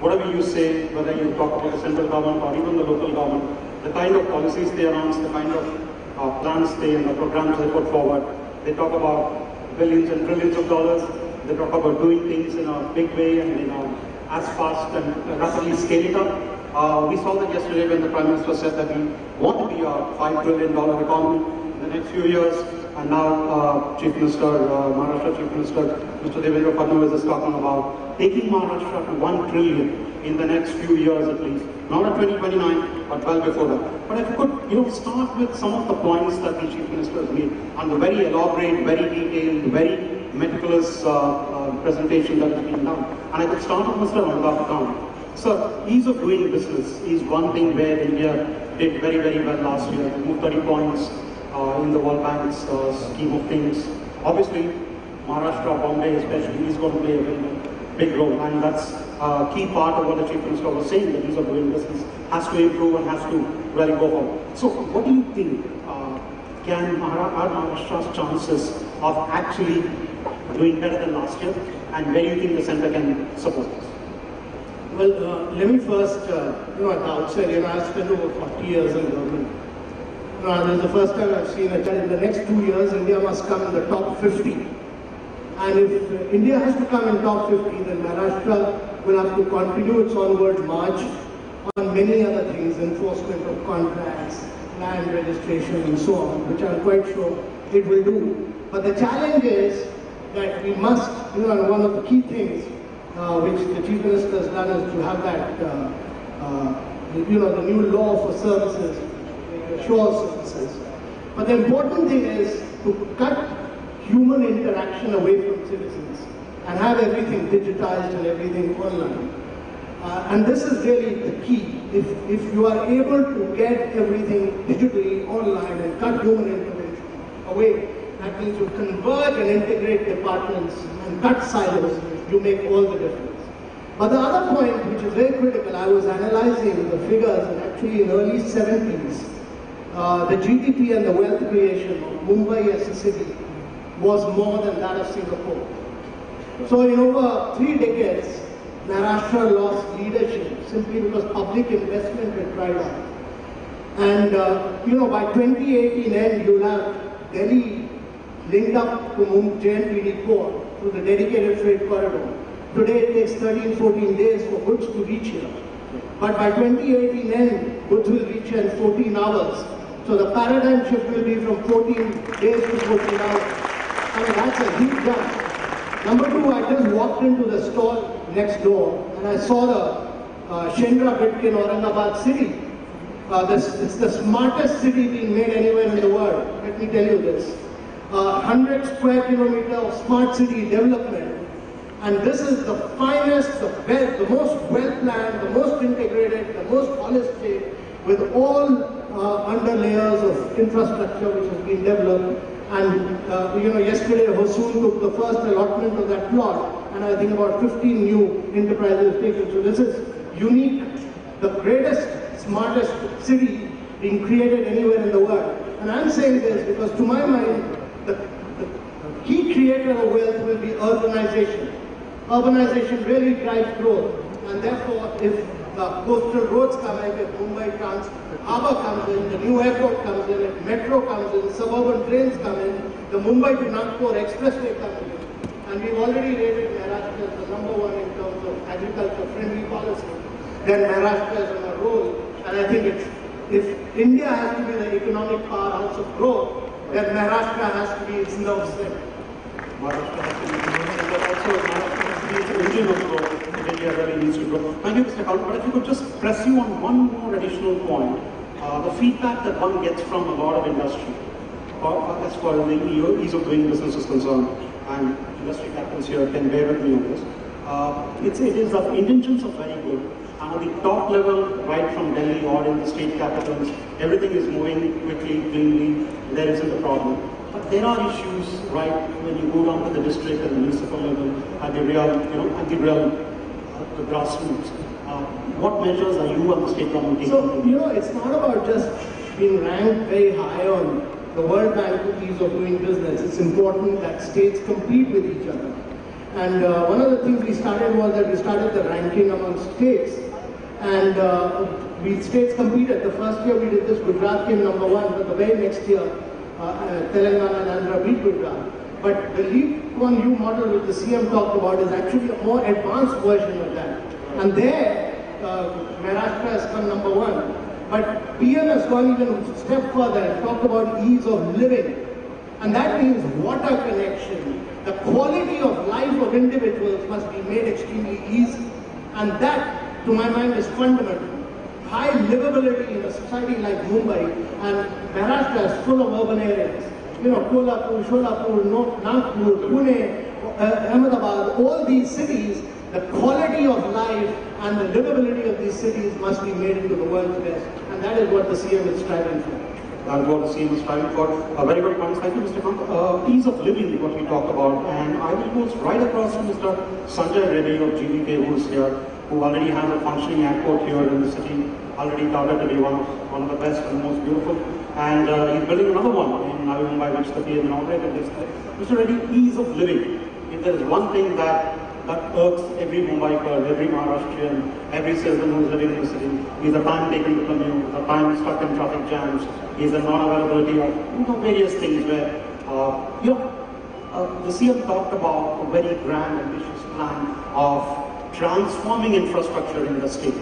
whatever you say, whether you talk about the central government or even the local government, the kind of policies they announce, the kind of plans they and the programs they put forward, they talk about billions and trillions of dollars, they talk about doing things in a big way and as fast and rapidly scale it up. We saw that yesterday when the Prime Minister said that we want to be a $5 trillion economy in the next few years, and now Chief Minister, Maharashtra Chief Minister, Mr. Devendra Fadnavis is talking about taking Maharashtra to 1 trillion in the next few years at least. Not at 2029, but well before that. But if you could, start with some of the points that the Chief Minister has made on the very elaborate, very detailed, very meticulous presentation that has been done. And I could start with Mr. Amitabh Khan. So, ease of doing business is one thing where India did very, very well last year. We moved 30 points in the World Bank's scheme of things. Obviously, Maharashtra, Bombay especially, is going to play a very big role, and that's a key part of what the Chief Minister was saying, that ease of doing business has to improve and has to really go forward. So, what do you think are Maharashtra's chances of actually doing better than last year, and where do you think the centre can support this? Well, let me first, at the outset, I've spent over 40 years in government. This is the first time I've seen that in the next 2 years, India must come in the top 50. And if India has to come in top 50, then Maharashtra will have to continue its onward march on many other things, enforcement of contracts, land registration and so on, which I'm quite sure it will do. But the challenge is that we must, and one of the key things which the Chief Minister has done is to have that, the new law for services, sure services. But the important thing is to cut human interaction away from citizens and have everything digitized and everything online. And this is really the key. If you are able to get everything digitally online and cut human intervention away, that means you converge and integrate departments and cut silos, you make all the difference. But the other point, which is very critical, I was analyzing the figures, and actually in the early 70s, the GDP and the wealth creation of Mumbai as a city was more than that of Singapore. So in over 3 decades, Maharashtra lost leadership simply because public investment had dried up. And by 2018 end, you'll have Delhi linked up to JNPT port through the dedicated freight corridor. Today it takes 13-14 days for goods to reach here. But by 2018 end, goods will reach here in 14 hours. So the paradigm shift will be from 14 days to 14 hours. I mean, that's a huge jump. Number two, I just walked into the store next door and I saw the Shendra Bitkin Aurangabad city. It's the smartest city being made anywhere in the world. Let me tell you this. 100 square kilometers of smart city development. And this is the finest, the most well-planned, the most integrated, the most holistic, with all underlayers of infrastructure which has been developed. And yesterday Hosur took the first allotment of that plot, and I think about 15 new enterprises taken. So this is unique, the greatest, smartest city being created anywhere in the world. And I'm saying this because to my mind, the key creator of wealth will be urbanization. Urbanization really drives growth, and therefore if the coastal roads come in, if Mumbai Harbour comes in, the new airport comes in, if metro comes in, suburban trains come in, the Mumbai to Nagpur expressway comes in. And we've already rated Maharashtra as the #1 in terms of agriculture-friendly policy. Then Maharashtra is on a roll, and I think if India has to be the economic powerhouse of growth, then Maharashtra has to be its nerve center. Maharashtra has to be the nerve center, but also Maharashtra has to be the engine of growth. India really needs to grow. Thank you, Mr. Khan. But if you could just press you on one more additional point, the feedback that one gets from a lot of industry, as far as the ease of doing business is concerned, and industry captains here can bear with me on this. It is the intentions are very good, and at the top level, right from Delhi or in the state capitals, everything is moving quickly, cleanly. There isn't a problem. But there are issues, right, when you go down to the district and the municipal level, at the real, the grassroots. What measures are you and the state government taking? So, it's not about just being ranked very high on the World Bank ease of doing business. It's important that states compete with each other. And one of the things we started was that we started the ranking among states. And states competed. The first year we did this, Gujarat came number 1, but the very next year, Telangana and Andhra beat Gujarat. But the Leap on You model which the CM talked about is actually a more advanced version of that. And there, Maharashtra has come number 1. But PM has gone even a step further and talked about ease of living. And that means water connection. The quality of life of individuals must be made extremely easy. And that, to my mind, is fundamental. High livability in a society like Mumbai, and Maharashtra is full of urban areas. You know, Kolhapur, Sholapur, Nagpur, Pune, Ahmedabad, all these cities, the quality of life and the livability of these cities must be made into the world's best. And that is what the CM is striving for. That's what the CM is striving for. A very good point. Thank you, Mr. Kant. Ease of living is what we talked about. And I will go right across to Mr. Sanjay Reddy of GVK, who is here, who already has a functioning airport here in the city, already touted to be one of the best and most beautiful. And he's building another one in Navi Mumbai, which the PM inaugurated yesterday. Mr. Reddy, ease of living. If there is one thing that irks every Mumbaiker, every Maharashtrian, every citizen who is living in the city, is the time taken to commute, the time stuck in traffic jams, is the non-availability of various things where the CM talked about a very grand, ambitious plan of transforming infrastructure in the state.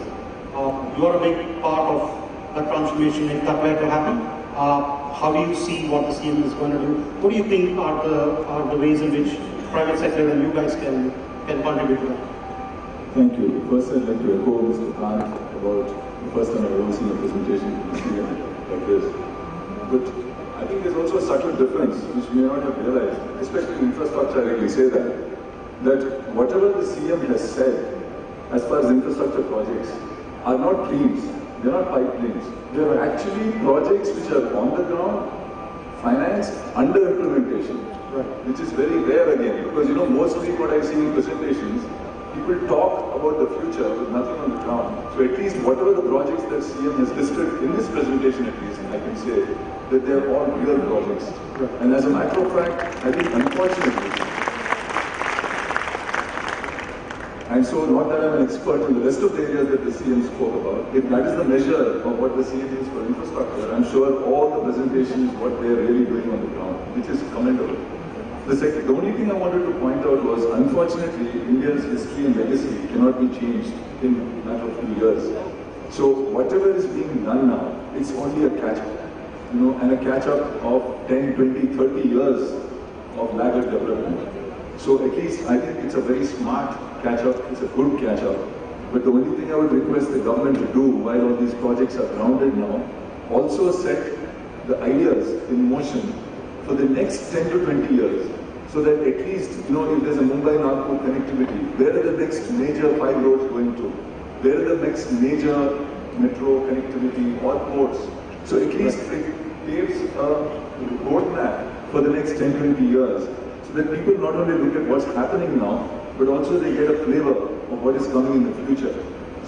You are a big part of the transformation if that were to happen. How do you see what the CM is going to do? What do you think are the ways in which private sector and you guys can contribute to that? Thank you. First, I'd like to echo Mr. Kant about the first time I've ever seen a presentation from the CM like this. But I think there's also a subtle difference which we may not have realized, especially in infrastructure. I really say that whatever the CM has said as far as infrastructure projects are not dreams, they're not pipe dreams. They are actually projects which are on the ground, financed, under implementation, which is very rare again. Because mostly what I see in presentations, people talk about the future with nothing on the ground. So at least whatever the projects that CM has listed in this presentation, at least, I can say that they're all real projects. And as a matter of fact, I think unfortunately, and so not that I'm an expert in the rest of the areas that the CM spoke about, if that is the measure of what the CM is for infrastructure, I'm sure all the presentations, what they're really doing on the ground, which is commendable. The only thing I wanted to point out was, unfortunately, India's history and legacy cannot be changed in a matter of few years. So whatever is being done now, it's only a catch-up, and a catch-up of 10, 20, 30 years of laggard development. So at least I think it's a very smart catch-up, it's a good catch-up. But the only thing I would request the government to do while all these projects are grounded now, also set the ideas in motion for the next 10 to 20 years. So that at least, if there's a Mumbai-Nagpur connectivity, where are the next major 5 roads going to? Where are the next major metro connectivity or ports? So at least it gives a roadmap for the next 10, 20 years. So that people not only look at what's happening now, but also they get a flavor of what is coming in the future.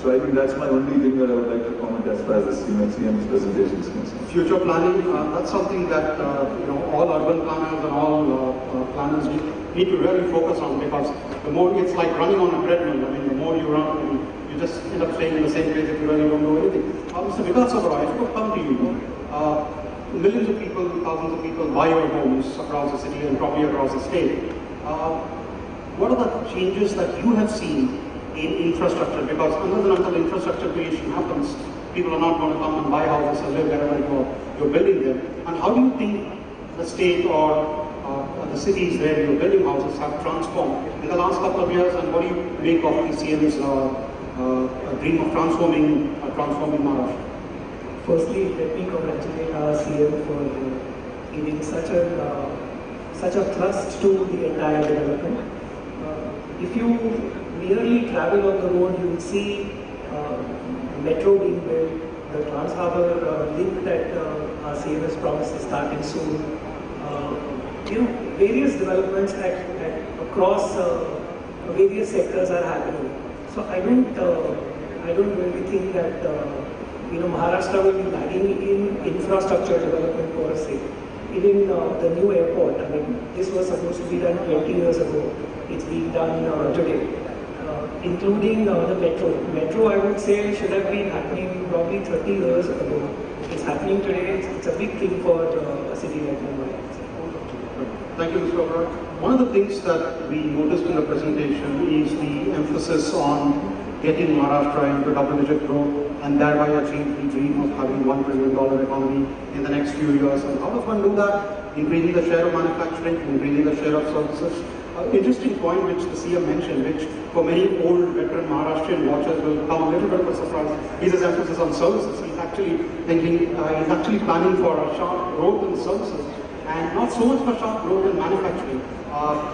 So I think that's my only thing that I would like to comment as far as the CM's presentation is concerned. Future planning, that's something that all urban planners and all planners need to really focus on, because the more it's like running on a treadmill. I mean, the more you run, you just end up staying in the same place if you really don't do anything. Mr. Vikas Sabra, if I could come to you, millions of people, thousands of people buy your homes across the city and probably across the state. What are the changes that you have seen in infrastructure? Because until infrastructure creation happens, people are not going to come and buy houses and live wherever you're building them. And how do you think the state or the cities where you're building houses have transformed in the last couple of years? And what do you make of PCM's dream of transforming Maharashtra? Firstly, let me congratulate our CM for giving such a thrust to the entire development. If you merely travel on the road, you will see metro being built, the Trans-Harbour link that our CM has promised is starting soon. Various developments across various sectors are happening. So I don't really think that Maharashtra will be lagging in infrastructure development per se. Even the new airport, I mean, this was supposed to be done 20 years ago. it's being done today, including the metro. Metro, I would say, should have been happening probably 30 years ago. It's happening today. It's a big thing for a city like Mumbai. Thank you, Mr. Oberoi. One of the things that we noticed in the presentation is the emphasis on getting Maharashtra into double-digit growth and thereby achieve the dream of having $1 trillion economy in the next few years. And how does one do that? Increasing the share of manufacturing, increasing the share of services. Interesting point which the CM mentioned, which for many old veteran Maharashtrian watchers will come a little bit of a surprise, is his emphasis on services. He's actually thinking, he's actually planning for a sharp growth in services and not so much for sharp growth in manufacturing.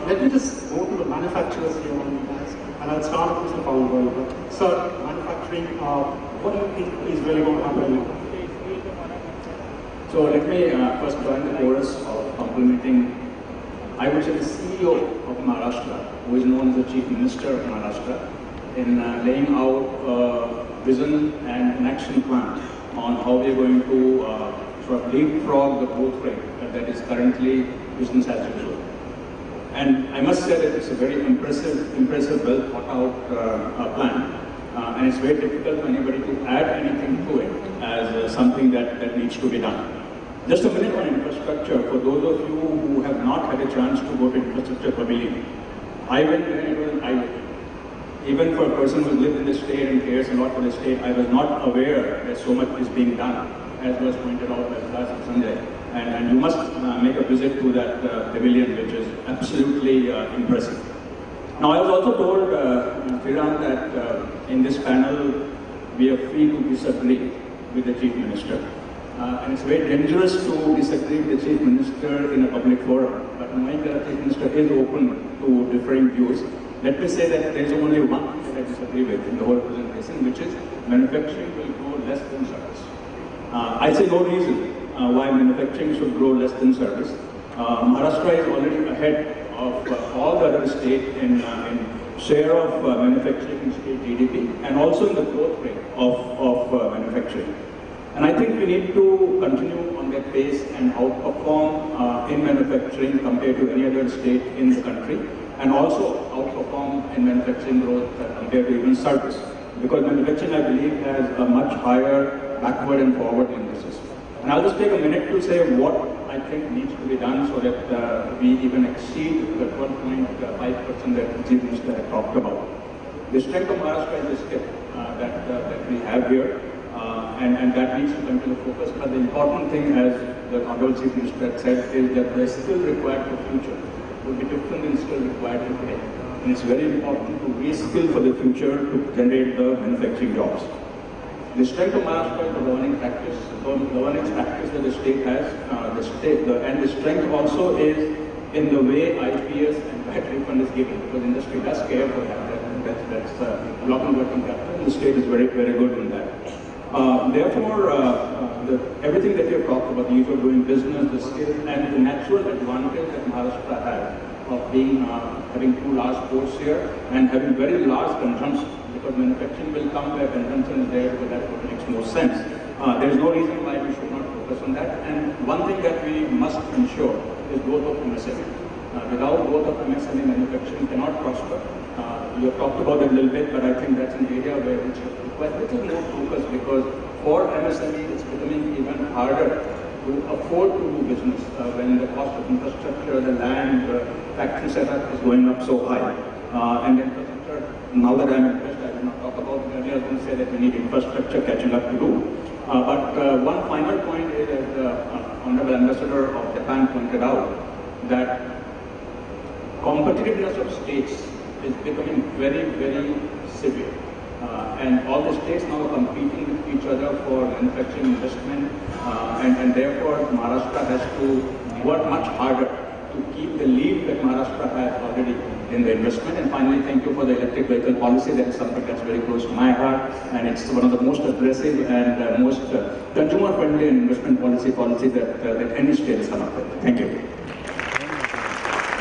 Let me just go to the manufacturers here on the guys, and I'll start with Mr. Poundwell. Sir, manufacturing, what do you think is really going to happen now? So let me first join the chorus of complimenting, I would say, the CEO of Maharashtra, who is known as the Chief Minister of Maharashtra, in laying out a vision and an action plan on how we are going to sort of leapfrog the growth rate that is currently business as usual. And I must say that it's a very impressive, well thought out plan. And it's very difficult for anybody to add anything to it as something that needs to be done. Just a minute on infrastructure. For those of you who have not had a chance to go to infrastructure pavilion, I went there and it was an eye-opening. Even for a person who lived in the state and cares a lot for the state, I was not aware that so much is being done, as was pointed out by Sanjay. And you must make a visit to that pavilion, which is absolutely impressive. Now, I was also told, Sriram, that in this panel, we are free to disagree with the Chief Minister. And it's very dangerous to disagree with the Chief Minister in a public forum. But knowing that the Chief Minister is open to differing views, let me say that there is only one thing that I disagree with in the whole presentation, which is manufacturing will grow less than service. I see no reason why manufacturing should grow less than service. Maharashtra is already ahead of all the other states in share of manufacturing in state GDP and also in the growth rate of manufacturing. And I think we need to continue on that pace and outperform in manufacturing compared to any other state in the country, and also outperform in manufacturing growth compared to even service. Because manufacturing, I believe, has a much higher backward and forward linkages. And I'll just take a minute to say what I think needs to be done so that we even exceed the 12.5% that the Chief Minister had talked about. The strength of Maharashtra is the skill that we have here. And that needs to continue to focus. But the important thing, as the Honorable Chief Minister said, is that the skill required for future will be different than skill required for today. And it's very important to re-skill for the future to generate the manufacturing jobs. The strength of Maharashtra is the governance practice that the state has, and the strength also is in the way IPS and VAT refund is given, because industry does care for that. That's local working capital. The state is very, very good in that. Therefore, everything that we have talked about, the ease of doing business, the skill, and the natural advantage that Maharashtra has of being having two large ports here and having very large consumption, because manufacturing will come where consumption is there, because that's what makes more sense. There is no reason why we should not focus on that. And one thing that we must ensure is growth of MSME. Without growth of MSME, manufacturing cannot prosper. You have talked about it a little bit, but I think that's an area where which requires a little more focus, because for MSME it's becoming even harder to afford to do business when the cost of infrastructure, the land, factory setup is going up so high. And infrastructure, now that I'm impressed, I will not talk about it earlier, I was going to say that we need infrastructure catching up to do. But one final point is, as the Honorable Ambassador of Japan pointed out, that competitiveness of states is becoming very, very severe. And all the states now are competing with each other for manufacturing investment, and therefore Maharashtra has to work much harder to keep the lead that Maharashtra has already in the investment. And finally, thank you for the electric vehicle policy. That is something that's very close to my heart, and it's one of the most aggressive and most consumer-friendly investment policy that any state has come up with. Thank you.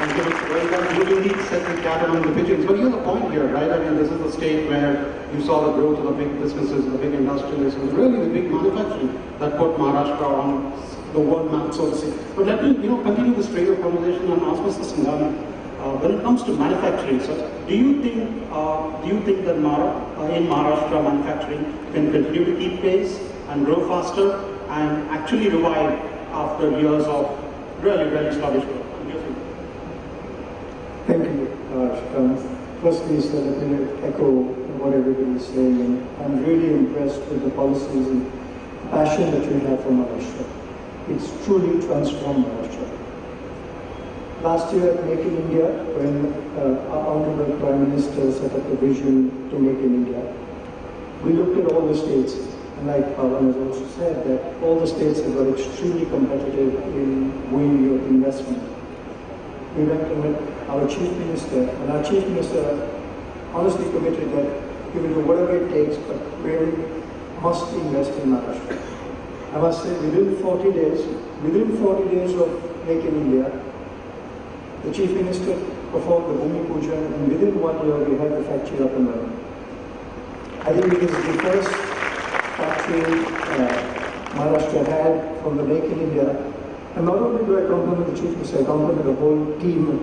Thank you. Well, you indeed set the cat among the pigeons. But here's the point here, right? I mean, this is the state where you saw the growth of the big businesses, the big industrialists, and really the big manufacturing that put Maharashtra on the world map, so to say. But let me, continue this train of conversation and ask Mr. Singhani. when it comes to manufacturing, sir, do you think that in Maharashtra manufacturing can continue to keep pace and grow faster and actually revive after years of really sluggish growth? Thank you, Raj. Firstly, sir, let me echo what everybody is saying. I'm really impressed with the policies and passion that you have for Maharashtra. It's truly transformed Maharashtra. Last year at Make in India, when our Honorable Prime Minister set up a vision to Make in India, we looked at all the states, and like Pawan has also said, that all the states have got extremely competitive in winning your investment. We went and met our Chief Minister, and our Chief Minister honestly committed that he will do whatever it takes, but we must invest in Maharashtra. I must say, within 40 days of Make in India, the Chief Minister performed the Bhumi Puja, and within 1 year we had the factory up and running. I think it is the first factory Maharashtra had from the Make in India. And not only do I compliment the Chief Minister, I compliment the whole team,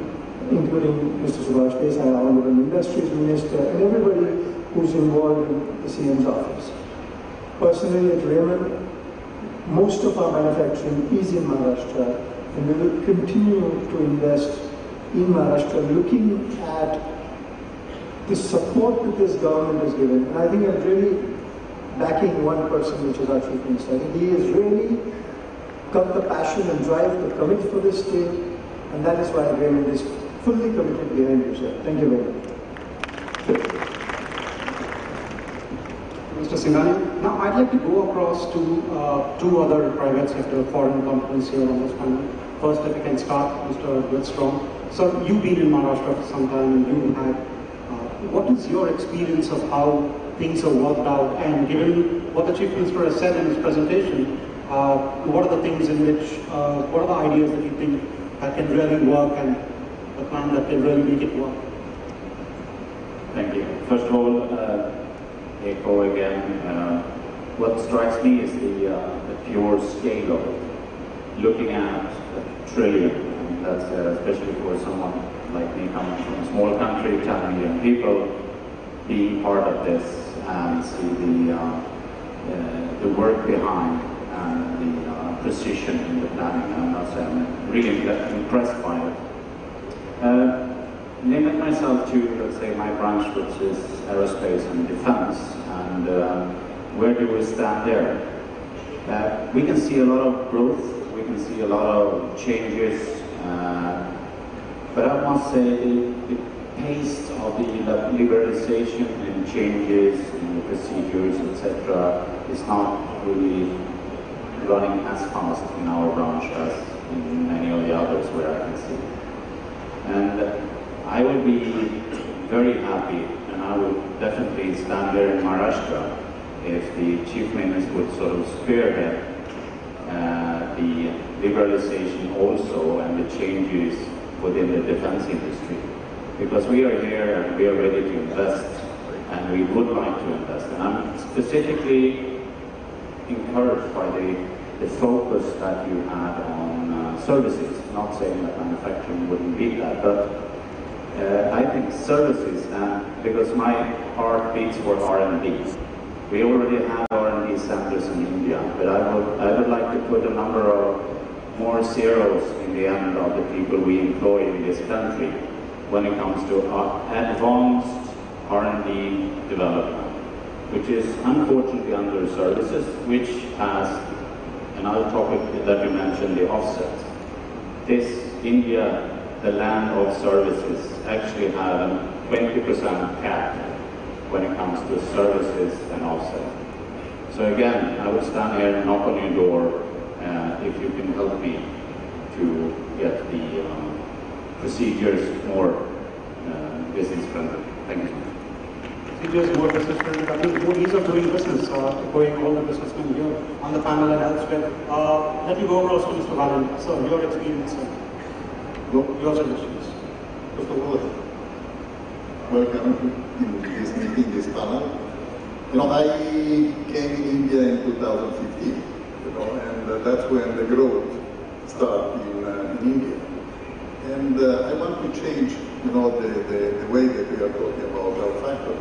including Mr. Subhash Desai, our Honorable Industries Minister, and everybody who's involved in the CM's office. Personally, at Raymond, most of our manufacturing is in Maharashtra, and we will continue to invest in Maharashtra, looking at the support that this government has given. And I think I'm really backing one person, which is our Chief Minister. I think he has really got the passion and drive to commit for this state, and that is why Raymond is fully committed behind you, sir. Thank you very much. Mr. Singhania, now I'd like to go across to two other private sector foreign companies here on this panel. First, if we can start, Mr. Whitstrong. Sir, you've been in Maharashtra for some time, and you had, what is your experience of how things have worked out? And given what the Chief Minister has said in his presentation, what are the things in which, what are the ideas that you think that can really work and the plan that can really make it work? Thank you. First of all, echo again, what strikes me is the pure scale of it. Looking at a trillion, I mean, that's especially for someone like me coming from a small country, 10 million people, being part of this and see the work behind and the precision in the planning, and I'm really impressed by it. Limit myself to, let's say, my branch, which is aerospace and defense, and where do we stand there? We can see a lot of growth, we can see a lot of changes, but I must say the pace of the liberalization and changes in the procedures, etc., is not really running as fast in our branch as in many of the others where I can see. And I will be very happy, and I will definitely stand there in Maharashtra if the Chief Minister would sort of spearhead the liberalization also and the changes within the defense industry. Because we are here and we are ready to invest, and we would like to invest. And I'm specifically encouraged by the focus that you had on services. Not saying that manufacturing wouldn't be that, but I think services, and because my heart beats for R&D. We already have R&D centers in India, but I would like to put a number of more zeros in the end of the people we employ in this country when it comes to advanced R&D development, which is unfortunately under services, which has another topic that you mentioned, the offset. This India, the land of services, actually have a 20% cap when it comes to services and offset. So again, I will stand here and knock on your door if you can help me to get the procedures more business friendly. Thank you so much. Procedures more business friendly. I think good ease of doing business, going all the businessmen here on the panel and elsewhere. Let me go across to Mr. Valan. Sir, your experience, your suggestions. First of all, welcome in this meeting, this panel. You know, I came in India in 2015, you know, and that's when the growth started in India. And I want to change, the way that we are talking about our factory.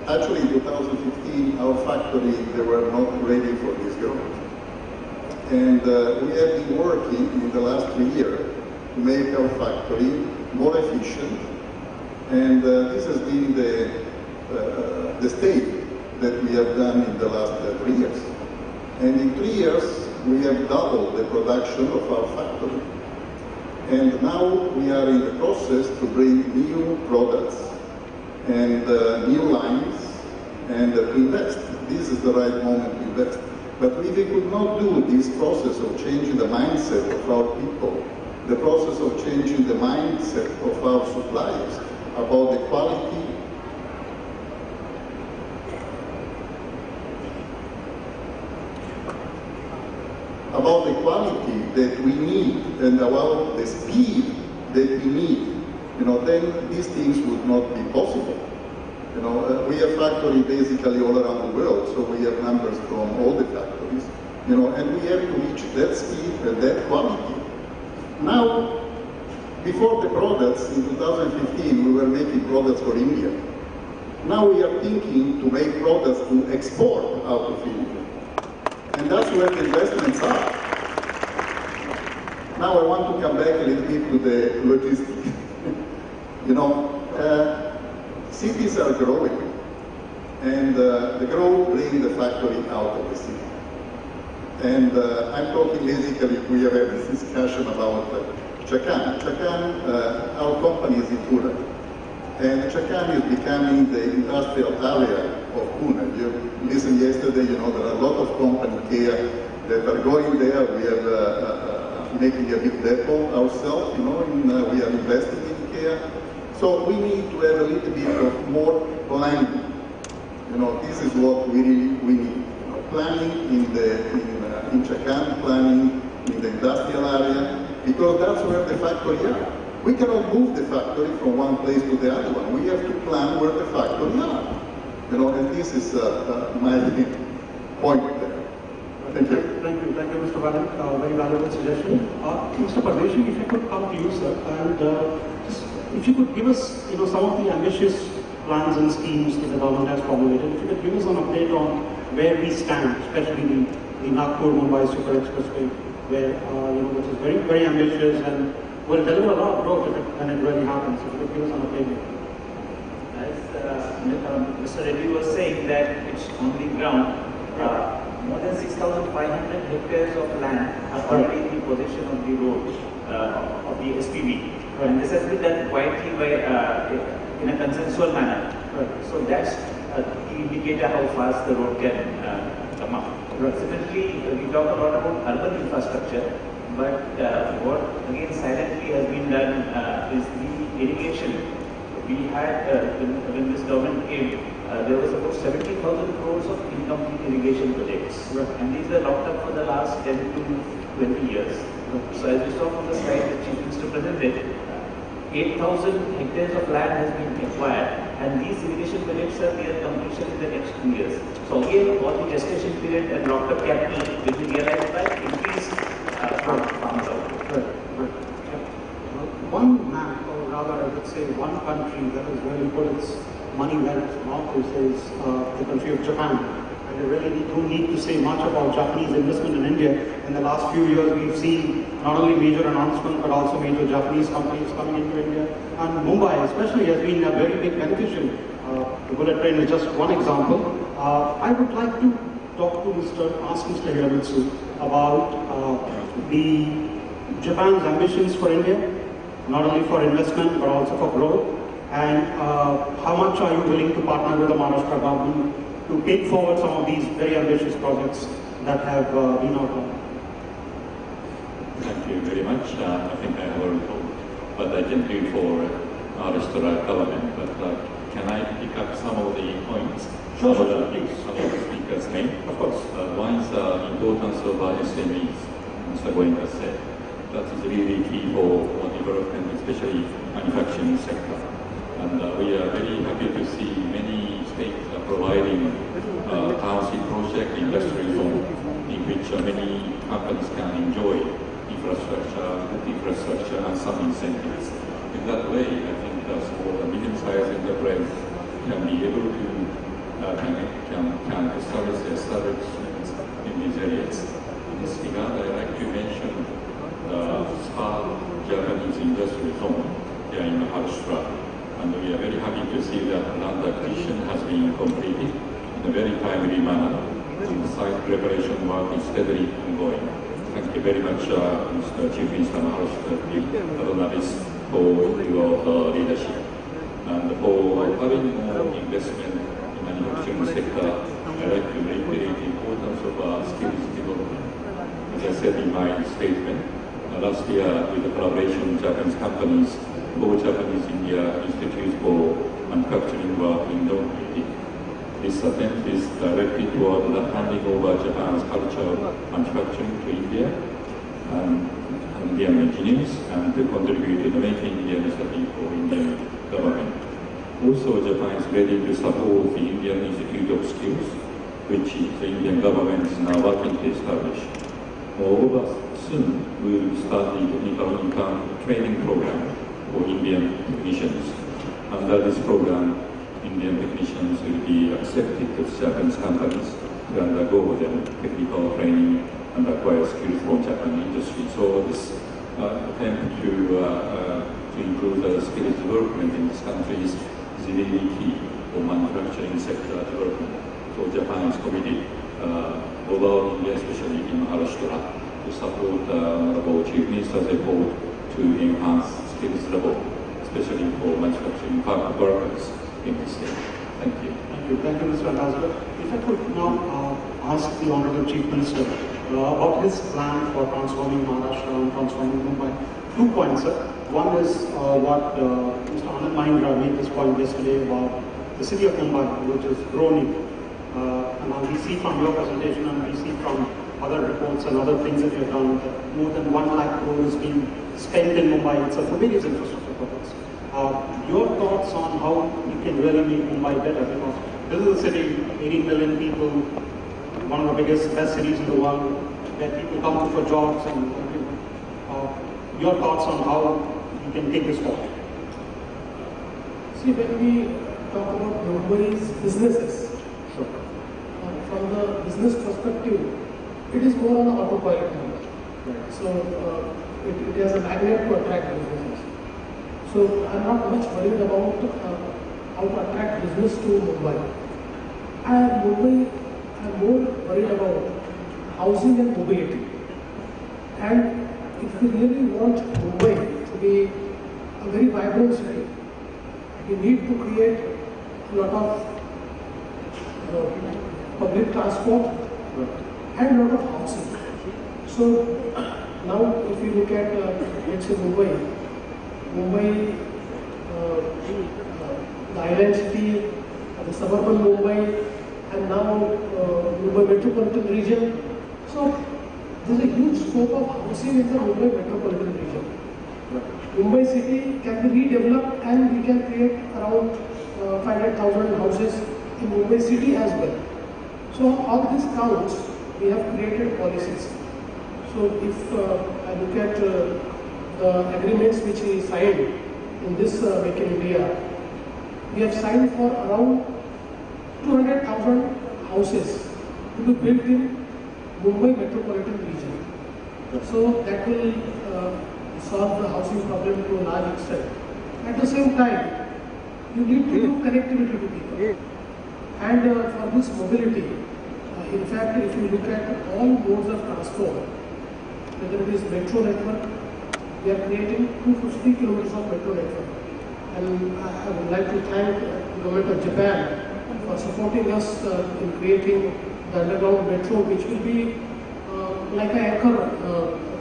Actually, in 2015, our factory, they were not ready for this growth. And we have been working in the last 3 years to make our factory more efficient. And this has been the state that we have done in the last 3 years. And in 3 years, we have doubled the production of our factory. And now we are in the process to bring new products and new lines and to invest. This is the right moment to invest. But if we could not do this process of changing the mindset of our people, the process of changing the mindset of our suppliers about the quality that we need and about the speed that we need, then these things would not be possible. We have factories basically all around the world, so we have numbers from all the factories, and we have to reach that speed and that quality. Now, before the products, in 2015, we were making products for India. Now we are thinking to make products to export out of India. And that's where the investments are. Now I want to come back a little bit to the logistics. Cities are growing, and the growth brings the factory out of the city. And I'm talking basically, we have had this discussion about Chakan. Chakan, our company is in Pune. And Chakan is becoming the industrial area of Pune. You listened yesterday, there are a lot of companies here that are going there. We are making a big depot ourselves, we are investing in care. So we need to have a little bit of more planning. This is what we need. Planning in Chakan, planning in the industrial area, because that's where the factory are. We cannot move the factory from one place to the other one. We have to plan where the factory are. And this is my point there. Thank you. Thank you, Mr. Valan. Very valuable suggestion. Mr. Pardeshi, if you could come to you, sir, and if you could give us, some of the ambitious plans and schemes that the government has formulated. If you could give us an update on where we stand, especially the Nagpur-Mumbai Super Expressway, where which is very, very ambitious and will deliver a lot of growth when it really happens. If you could give us an update. As Mr. Reddy was saying that it's on the ground. More than 6,500 hectares of land are already in the possession of the road, of the SPV. And this has been done quietly in a consensual manner. So that's the indicator how fast the road can come up. Similarly, we talk a lot about urban infrastructure, but what again silently has been done is the irrigation. We had, when this government came, there was about 70,000 crores of incomplete irrigation projects. And these are locked up for the last 10 to 20 years. So as you saw from the slide that Chief Minister presented, 8,000 hectares of land has been acquired, and these irrigation projects are near completion in the next 2 years. So again, all the gestation period and locked up capital will be realized by increased farmers out. One map, or rather I would say one country that has really put its money where its mouth is the country of Japan. And we really don't need to say much about Japanese investment in India. In the last few years, we've seen not only major announcements, but also major Japanese companies coming into India. And Mumbai especially has been a very big beneficiary. The bullet train is just one example. I would like to ask Mr. Hiramitsu about the Japan's ambitions for India, not only for investment, but also for growth. And how much are you willing to partner with the Maharashtra government to take forward some of these very ambitious projects that have been outlined? Thank you very much. I think I have already told what I can do for Maharashtra government, but can I pick up some of the points? Sure, please. Some yes. of the speakers made. Of course. One is the importance of SMEs, Mr. Goenka said. That is really key for development, especially manufacturing sector. And we are very happy to see many states providing township project industry zone in which many companies can enjoy infrastructure and some incentives. In that way, I think small and medium-sized enterprise can be able to can establish establishments in these areas. In this regard, I'd like to mention the SPA Japanese Industry Zone here in Maharashtra. And we are very happy to see that land acquisition has been completed in a very timely manner. And the site preparation work is steadily ongoing. Thank you very much, Mr. Chief Minister Maharashtra Fadnavis, for your leadership. And for having more investment in manufacturing sector, I'd like to reiterate the importance of skills development. As I said in my statement, last year with the collaboration with Japanese companies, 4 Japanese India Institutes for Manufacturing were inaugurated. This attempt is directed toward handing over Japan's culture of manufacturing to India and Indian engineers and to contribute to the Making India initiative for Indian government. Also, Japan is ready to support the Indian Institute of Skills, which the Indian government is now working to establish. Moreover, soon we will start the technical intern training program for Indian technicians. Under this program, Indian technicians will be accepted to Japanese companies to undergo their technical training and acquire skills from Japanese industry. So this attempt to improve the skills development in this country is really key for manufacturing sector development. So Japan is committed, overall India, especially in Maharashtra, to support Honorable Chief Minister's effort to enhance skills level, especially for manufacturing workers in the state. Thank you. Thank you, Mr. Ambassador. If I could now ask the Honorable Chief Minister about his plan for transforming Maharashtra and transforming Mumbai. 2 points, sir. One is what Mr. Anand Mahindra made this point yesterday about the city of Mumbai, which is groaning. And we see from your presentation and we see from other reports and other things that you have done that more than 1 lakh crore is being spent in Mumbai itself for various infrastructure projects. Your thoughts on how you can really make Mumbai better, because this is a city, 18 million people, one of the biggest, best cities in the world, where people come for jobs and your thoughts on how you can take this forward. See, when we talk about Mumbai's businesses, sure. From the business perspective, it is more on the autopilot mode. Right. So it has a magnet to attract businesses. So I'm not much worried about how to attract business to Mumbai. I'm more worried about housing and mobility. And if we really want Mumbai to be a very vibrant city, we need to create a lot of public transport and a lot of housing. So now if you look at, let's say Mumbai, the island city, the suburban Mumbai, and now Mumbai metropolitan region. So there is a huge scope of housing in the Mumbai metropolitan region. Mumbai city can be redeveloped and we can create around 500,000 houses in Mumbai city as well. So all this counts, we have created policies. So if I look at the agreements which we signed in this Make in India, we have signed for around 200,000 houses to be built in Mumbai metropolitan region. So that will solve the housing problem to a large extent. At the same time, you need to do connectivity to people. And for this mobility, in fact, if you look at all modes of transport, whether it is metro network, we are creating 250 kilometers of metro network. And I would like to thank the government of Japan for supporting us in creating the underground metro, which will be like an anchor,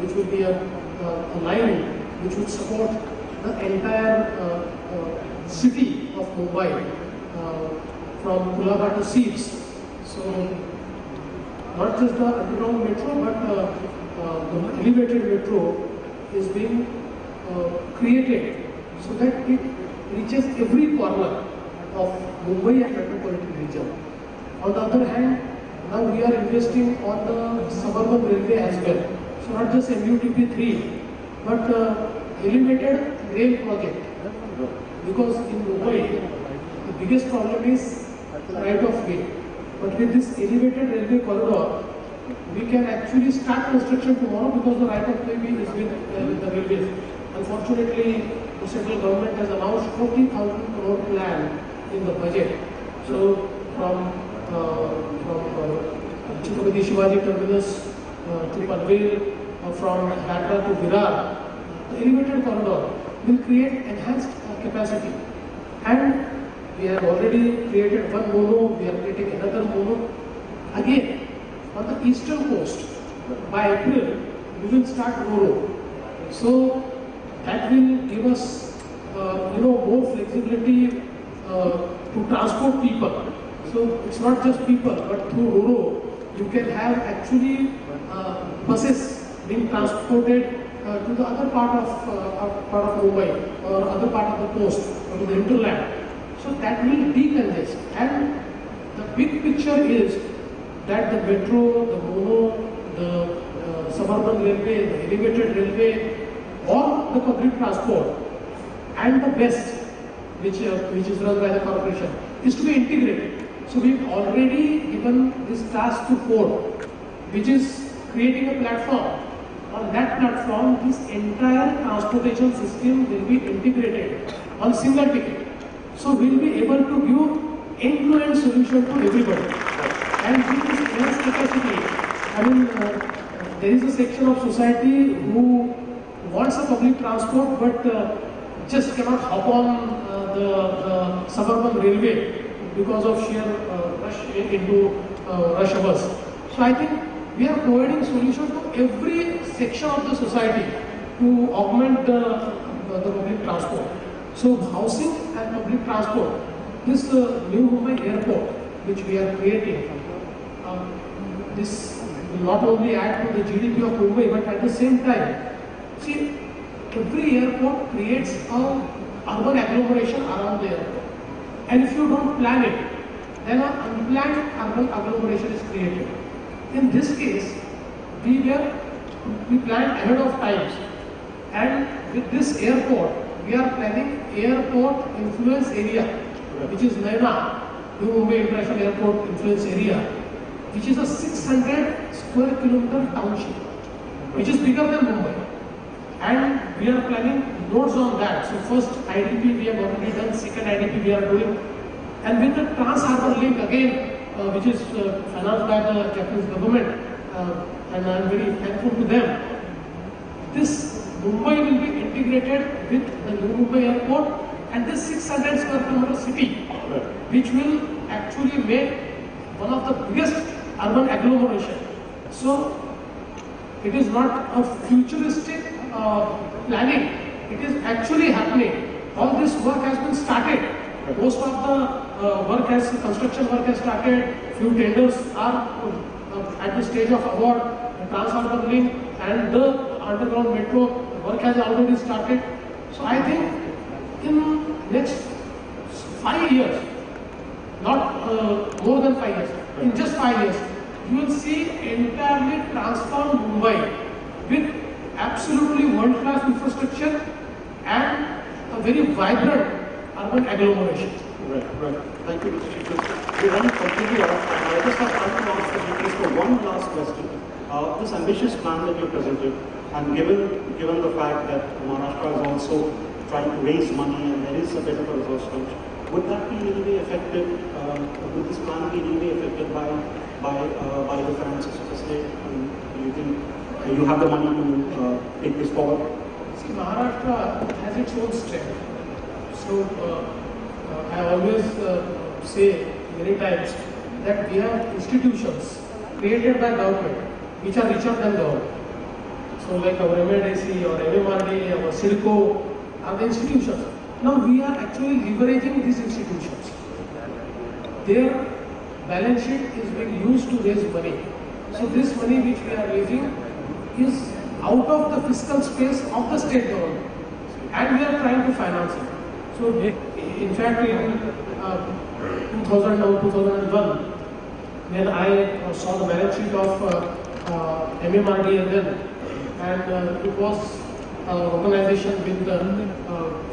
which will be a line which would support the entire city of Mumbai, from Kulaba to Seeds. So not just the underground metro, but the elevated metro is being created so that it reaches every corner of Mumbai and metropolitan region. On the other hand, now we are investing on the suburban railway as well. So not just MUTP3, but elevated rail project. Because in Mumbai, the biggest problem is right of way. But with this elevated railway corridor, we can actually start construction tomorrow because the right of way is with the railways. Unfortunately, the central government has announced 40,000 crore plan in the budget. So from Chhatrapati Shivaji Terminus to Panvel, from Bandra to Virar, the elevated corridor will create enhanced capacity. And we have already created one mono, we are creating another mono. Again, on the eastern coast, by April, we will start RoRo. So that will give us, more flexibility to transport people. So it's not just people, but through RoRo, you can have actually buses being transported to the other part of Mumbai or other part of the coast or to the hinterland. So that will decongest. And the big picture is that the metro, the mono, the suburban railway, the elevated railway, or the public transport, and the best, which is run by the corporation, is to be integrated. So we've already given this task to Ford, which is creating a platform. On that platform, this entire transportation system will be integrated on single ticket. So we'll be able to give end-to-end solution to everybody. And with this immense capacity, there is a section of society who wants a public transport but just cannot hop on the suburban railway because of sheer rush into rush hours. So I think we are providing solution to every section of the society to augment the public transport. So housing and public transport, this new Mumbai airport which we are creating, this will not only add to the GDP of Mumbai, but at the same time, see, every airport creates an urban agglomeration around the airport. And if you don't plan it, then an unplanned urban agglomeration is created. In this case, we planned ahead of time. And with this airport, we are planning airport influence area, which is Naina, New Mumbai International Airport influence area, which is a 600 square kilometer township, which is bigger than Mumbai. And we are planning nodes on that. So first IDP we have already done, second IDP we are doing. And with the Trans-Harbour Link again, which is financed by the Japanese government, and I am very thankful to them. This Mumbai will be integrated with the New Mumbai airport and this 600 square kilometer city, which will actually make one of the biggest urban agglomeration. So it is not a futuristic planning, it is actually happening. All this work has been started. Most of the construction work has started. Few tenders are at the stage of award. The Trans-Harbour Link and the underground metro work has already started. So I think in next 5 years, not more than 5 years, in just 5 years, you will see entirely transformed Mumbai with absolutely world-class infrastructure and a very vibrant urban agglomeration. Right. Thank you, Mr. Chief Minister. We run completely out of time. I just have time to ask the Chief Minister one last question. This ambitious plan that you presented, and given the fact that Maharashtra is also trying to raise money and there is a bit of a resource crunch, would that be in any way affected? Would this plan be in any way affected by the finances of the state? Do you think you have the money to take this forward? See, Maharashtra has its own strength. So I always say many times that we have institutions created by government which are richer than government. So like our MADC or MMRD, our CIDCO are the institutions. Now we are actually leveraging these institutions. Their balance sheet is being used to raise money. So this money which we are raising is out of the fiscal space of the state government, and we are trying to finance it. So in fact in 2001, when I saw the balance sheet of MMRD and then and it was an organization with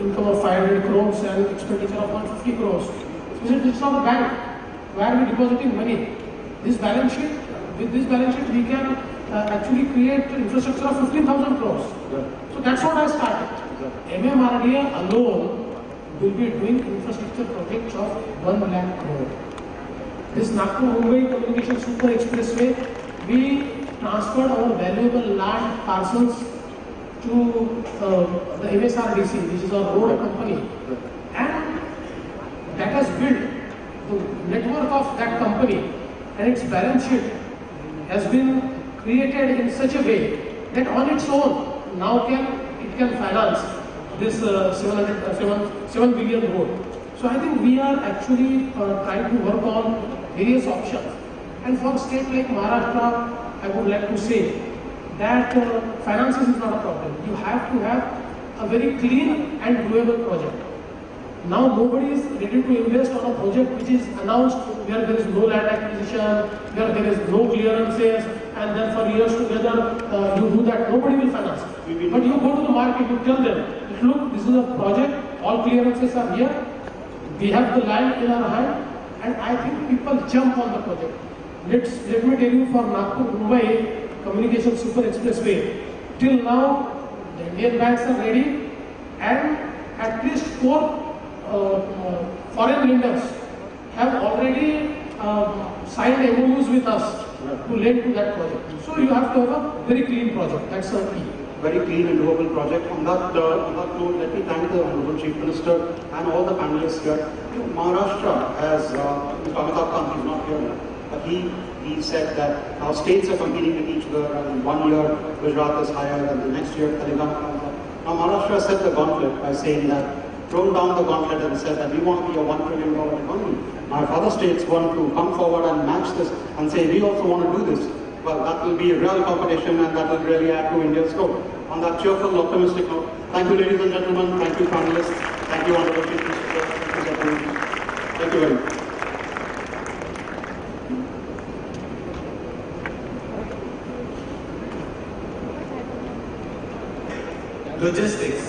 income of 500 crores and expenditure of 150 crores. We said, it's not a bank. Where are we depositing money? This balance sheet, with this balance sheet, we can actually create infrastructure of 15,000 crores. So that's what I started. MMRDA alone will be doing infrastructure projects of 1 lakh crore. This Nagpur-Mumbai Communication Super Expressway, we transferred our valuable land parcels to the MSRDC, which is our road company, and that has built the network of that company, and its balance sheet has been created in such a way that on its own now it can finance this 7 billion road. So I think we are actually trying to work on various options. And for a state like Maharashtra, I would like to say that finances is not a problem. You have to have a very clean and doable project. Now nobody is ready to invest on a project which is announced where there is no land acquisition, where there is no clearances, and then for years together you do that. Nobody will finance. But you go to the market, you tell them, look, this is a project, all clearances are here, we have the land in our hand, and I think people jump on the project. Let me tell you, for Nagpur-Mumbai Communication Super Expressway, till now the Indian banks are ready, and at least 4 foreign lenders have already signed MOUs with us to lend to that project. So you have to have a very clean project. That's the key. Very clean and doable project. On that note, let me thank the Honorable Chief Minister and all the panelists here. Maharashtra has, Amitabh Kant is not here, but he said that now states are competing with each other, and 1 year Gujarat is higher, and the next year Telangana comes up. Now Maharashtra set the gauntlet by saying that, thrown down the gauntlet and said that we want to be a $1 trillion economy. Now if other states want to come forward and match this and say we also want to do this, well, that will be a real competition, and that will really add to India's growth. On that cheerful, optimistic note, thank you, ladies and gentlemen, thank you, panelists, thank you, Honorable Chief Minister, thank you very much. Logistics,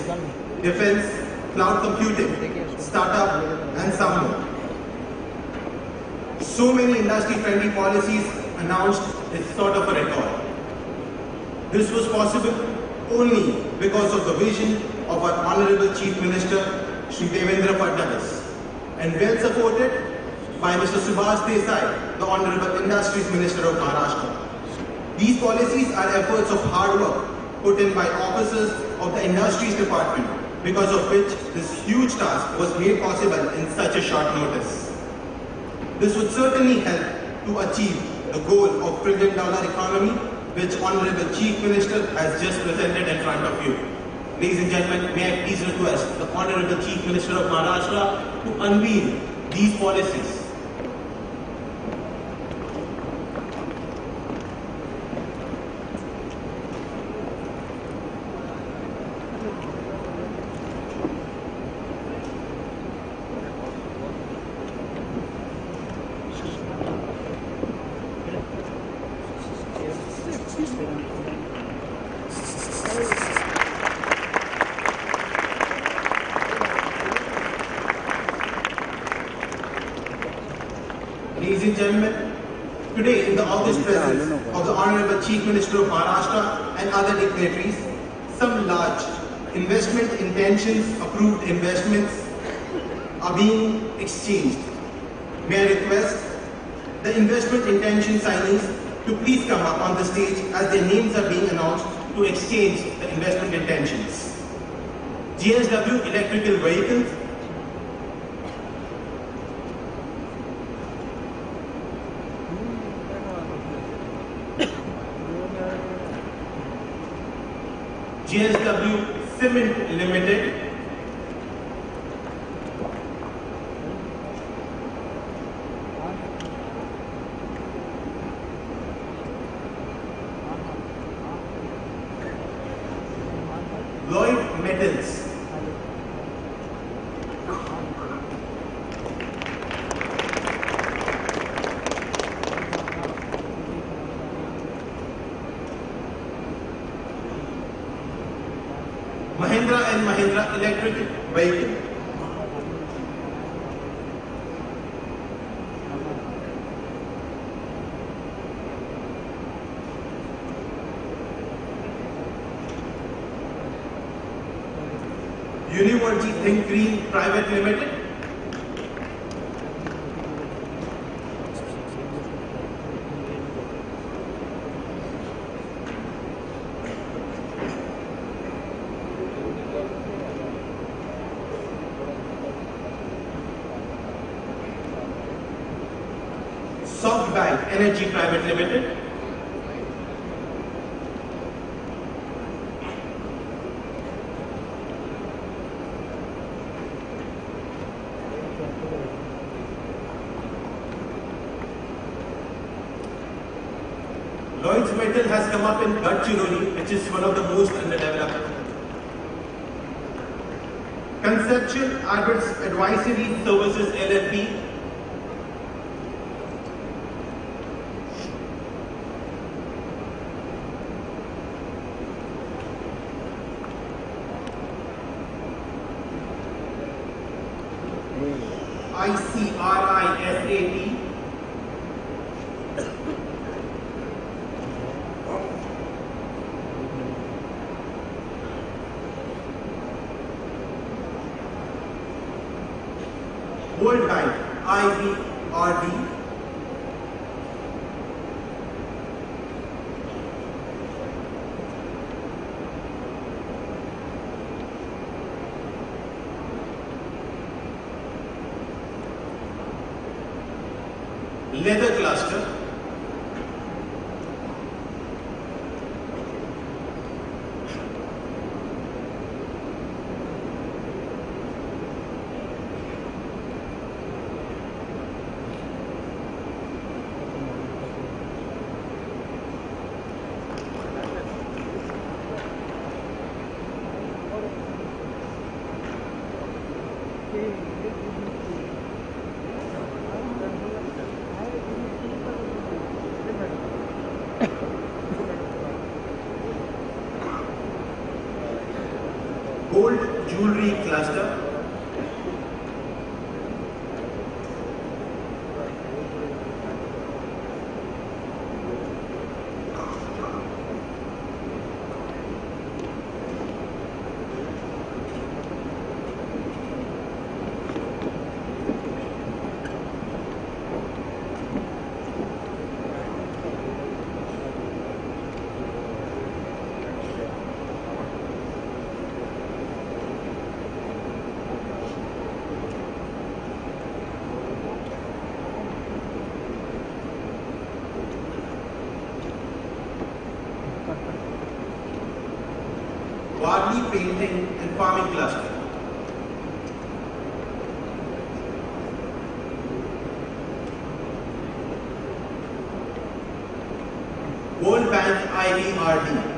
defense, cloud computing, startup, and some more. So many industry-friendly policies announced is sort of a record. This was possible only because of the vision of our Honorable Chief Minister, Shri Devendra Fadnavis, and well supported by Mr. Subhash Desai, the Honorable Industries Minister of Maharashtra. These policies are efforts of hard work put in by officers of the Industries Department, because of which this huge task was made possible in such a short notice. This would certainly help to achieve the goal of $1 trillion economy, which Honorable Chief Minister has just presented in front of you. Ladies and gentlemen, may I please request the Honorable Chief Minister of Maharashtra to unveil these policies. Ladies and gentlemen, today in the august presence of the Honorable Chief Minister of Maharashtra and other dignitaries, some large investment intentions, approved investments are being exchanged. May I request the investment intention signees to please come up on the stage as their names are being announced to exchange the investment intentions. GSW Electrical Vehicles, GSW Cement Limited, Lloyd Metals, Mahindra and Mahindra electric vehicle. University Think Green Private Limited. SoftBank Energy Private Limited. Lloyd's Metal has come up in Gadchiroli, which is one of the most underdeveloped. Conceptual Arbits Advisory Services LLP. ICRISAT. World Bank, IBRD. Leather cluster. Gold jewelry cluster. Barley painting and farming cluster. World Bank IBRD.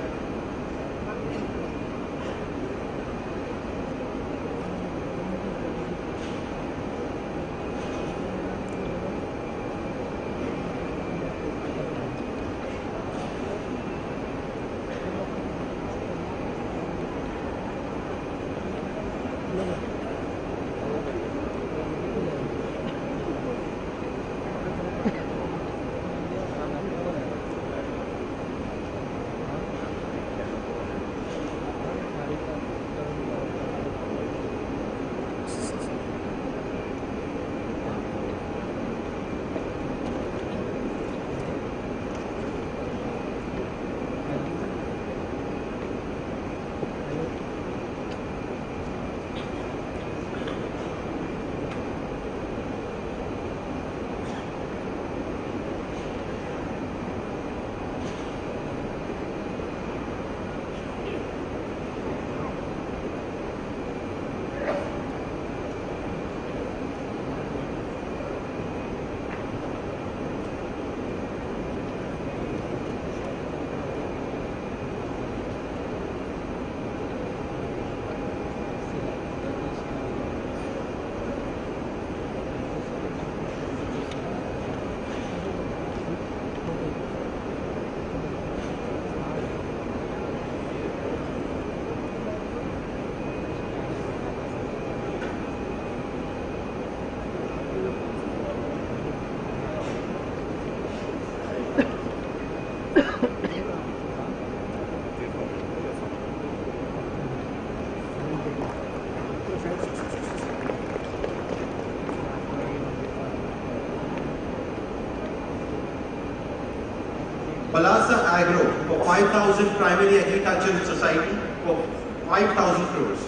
Balasa Agro for 5,000 primary agricultural society for 5,000 crores.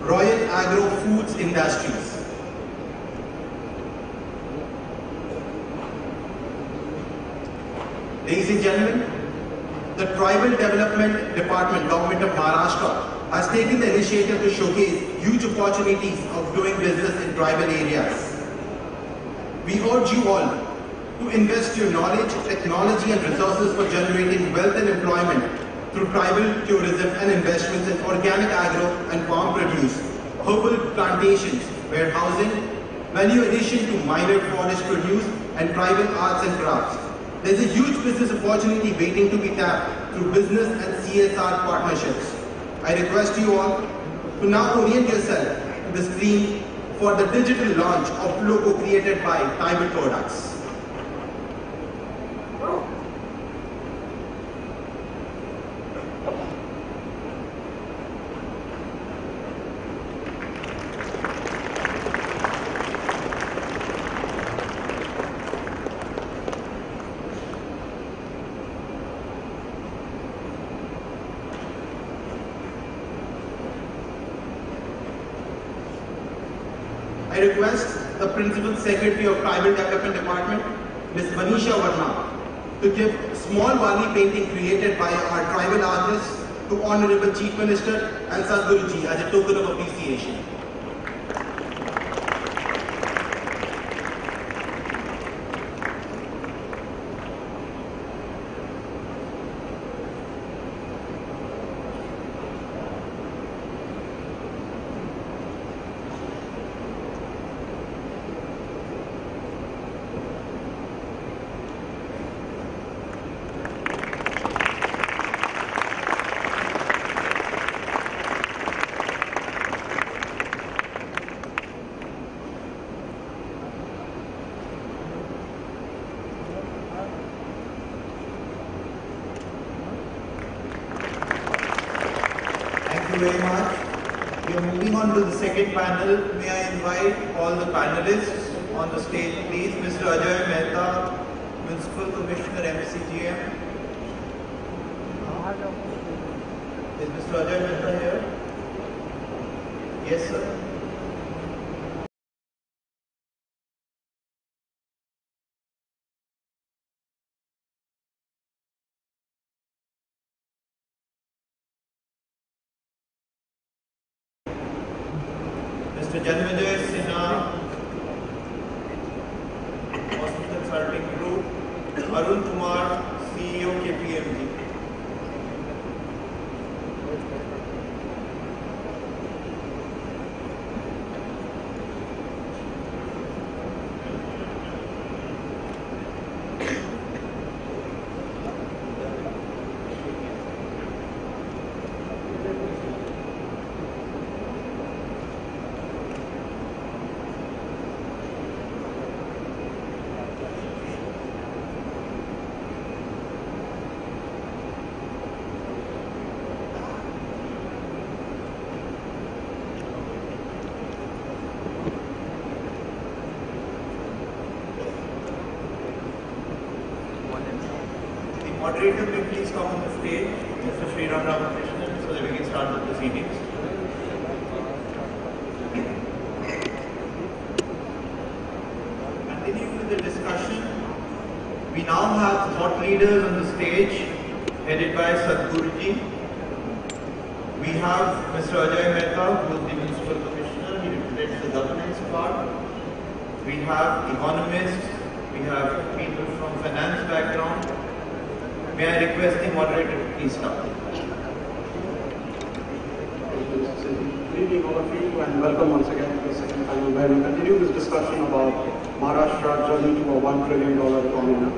Royal Agro Foods Industries. Ladies and gentlemen, the Tribal Development Department, Government of Maharashtra, has taken the initiative to showcase huge opportunities of doing business in tribal areas. We urge you all to invest your knowledge, technology and resources for generating wealth and employment through tribal tourism and investments in organic agro and farm produce, herbal plantations, warehousing, value addition to minor forest produce and tribal arts and crafts. There is a huge business opportunity waiting to be tapped through business and CSR partnerships. I request you all to now orient yourself to the screen for the digital launch of logo created by tribal products. I request the Principal Secretary of Tribal Development Department, Ms. Manisha Verma, to give small Wali painting created by our tribal artists to Honorable Chief Minister and Sadhguruji as a token of appreciation. Thank you very much. We are moving on to the second panel. May I invite all the panelists on the stage, please. Mr. Ajay Mehta, Municipal Commissioner, MCGM. Is Mr. Ajay Mehta here? Yes, sir. Mr. Janvijay Sinha, Austin Consulting Group, Arun Kumar, CEO KPMG. Moderator, will please come on the stage, Mr. Sriram Ramakrishnan, so that we can start the proceedings. Continuing with the discussion, we now have thought leaders on the stage, headed by Sadhguruji. We have Mr. Ajay Mehta, who is the Municipal Commissioner. He represents the governance part. We have economists. We have people from finance background. May I request the moderator to please start. Good evening all of you and welcome once again to the second panel where we continue this discussion about Maharashtra journey to a $1 trillion economy.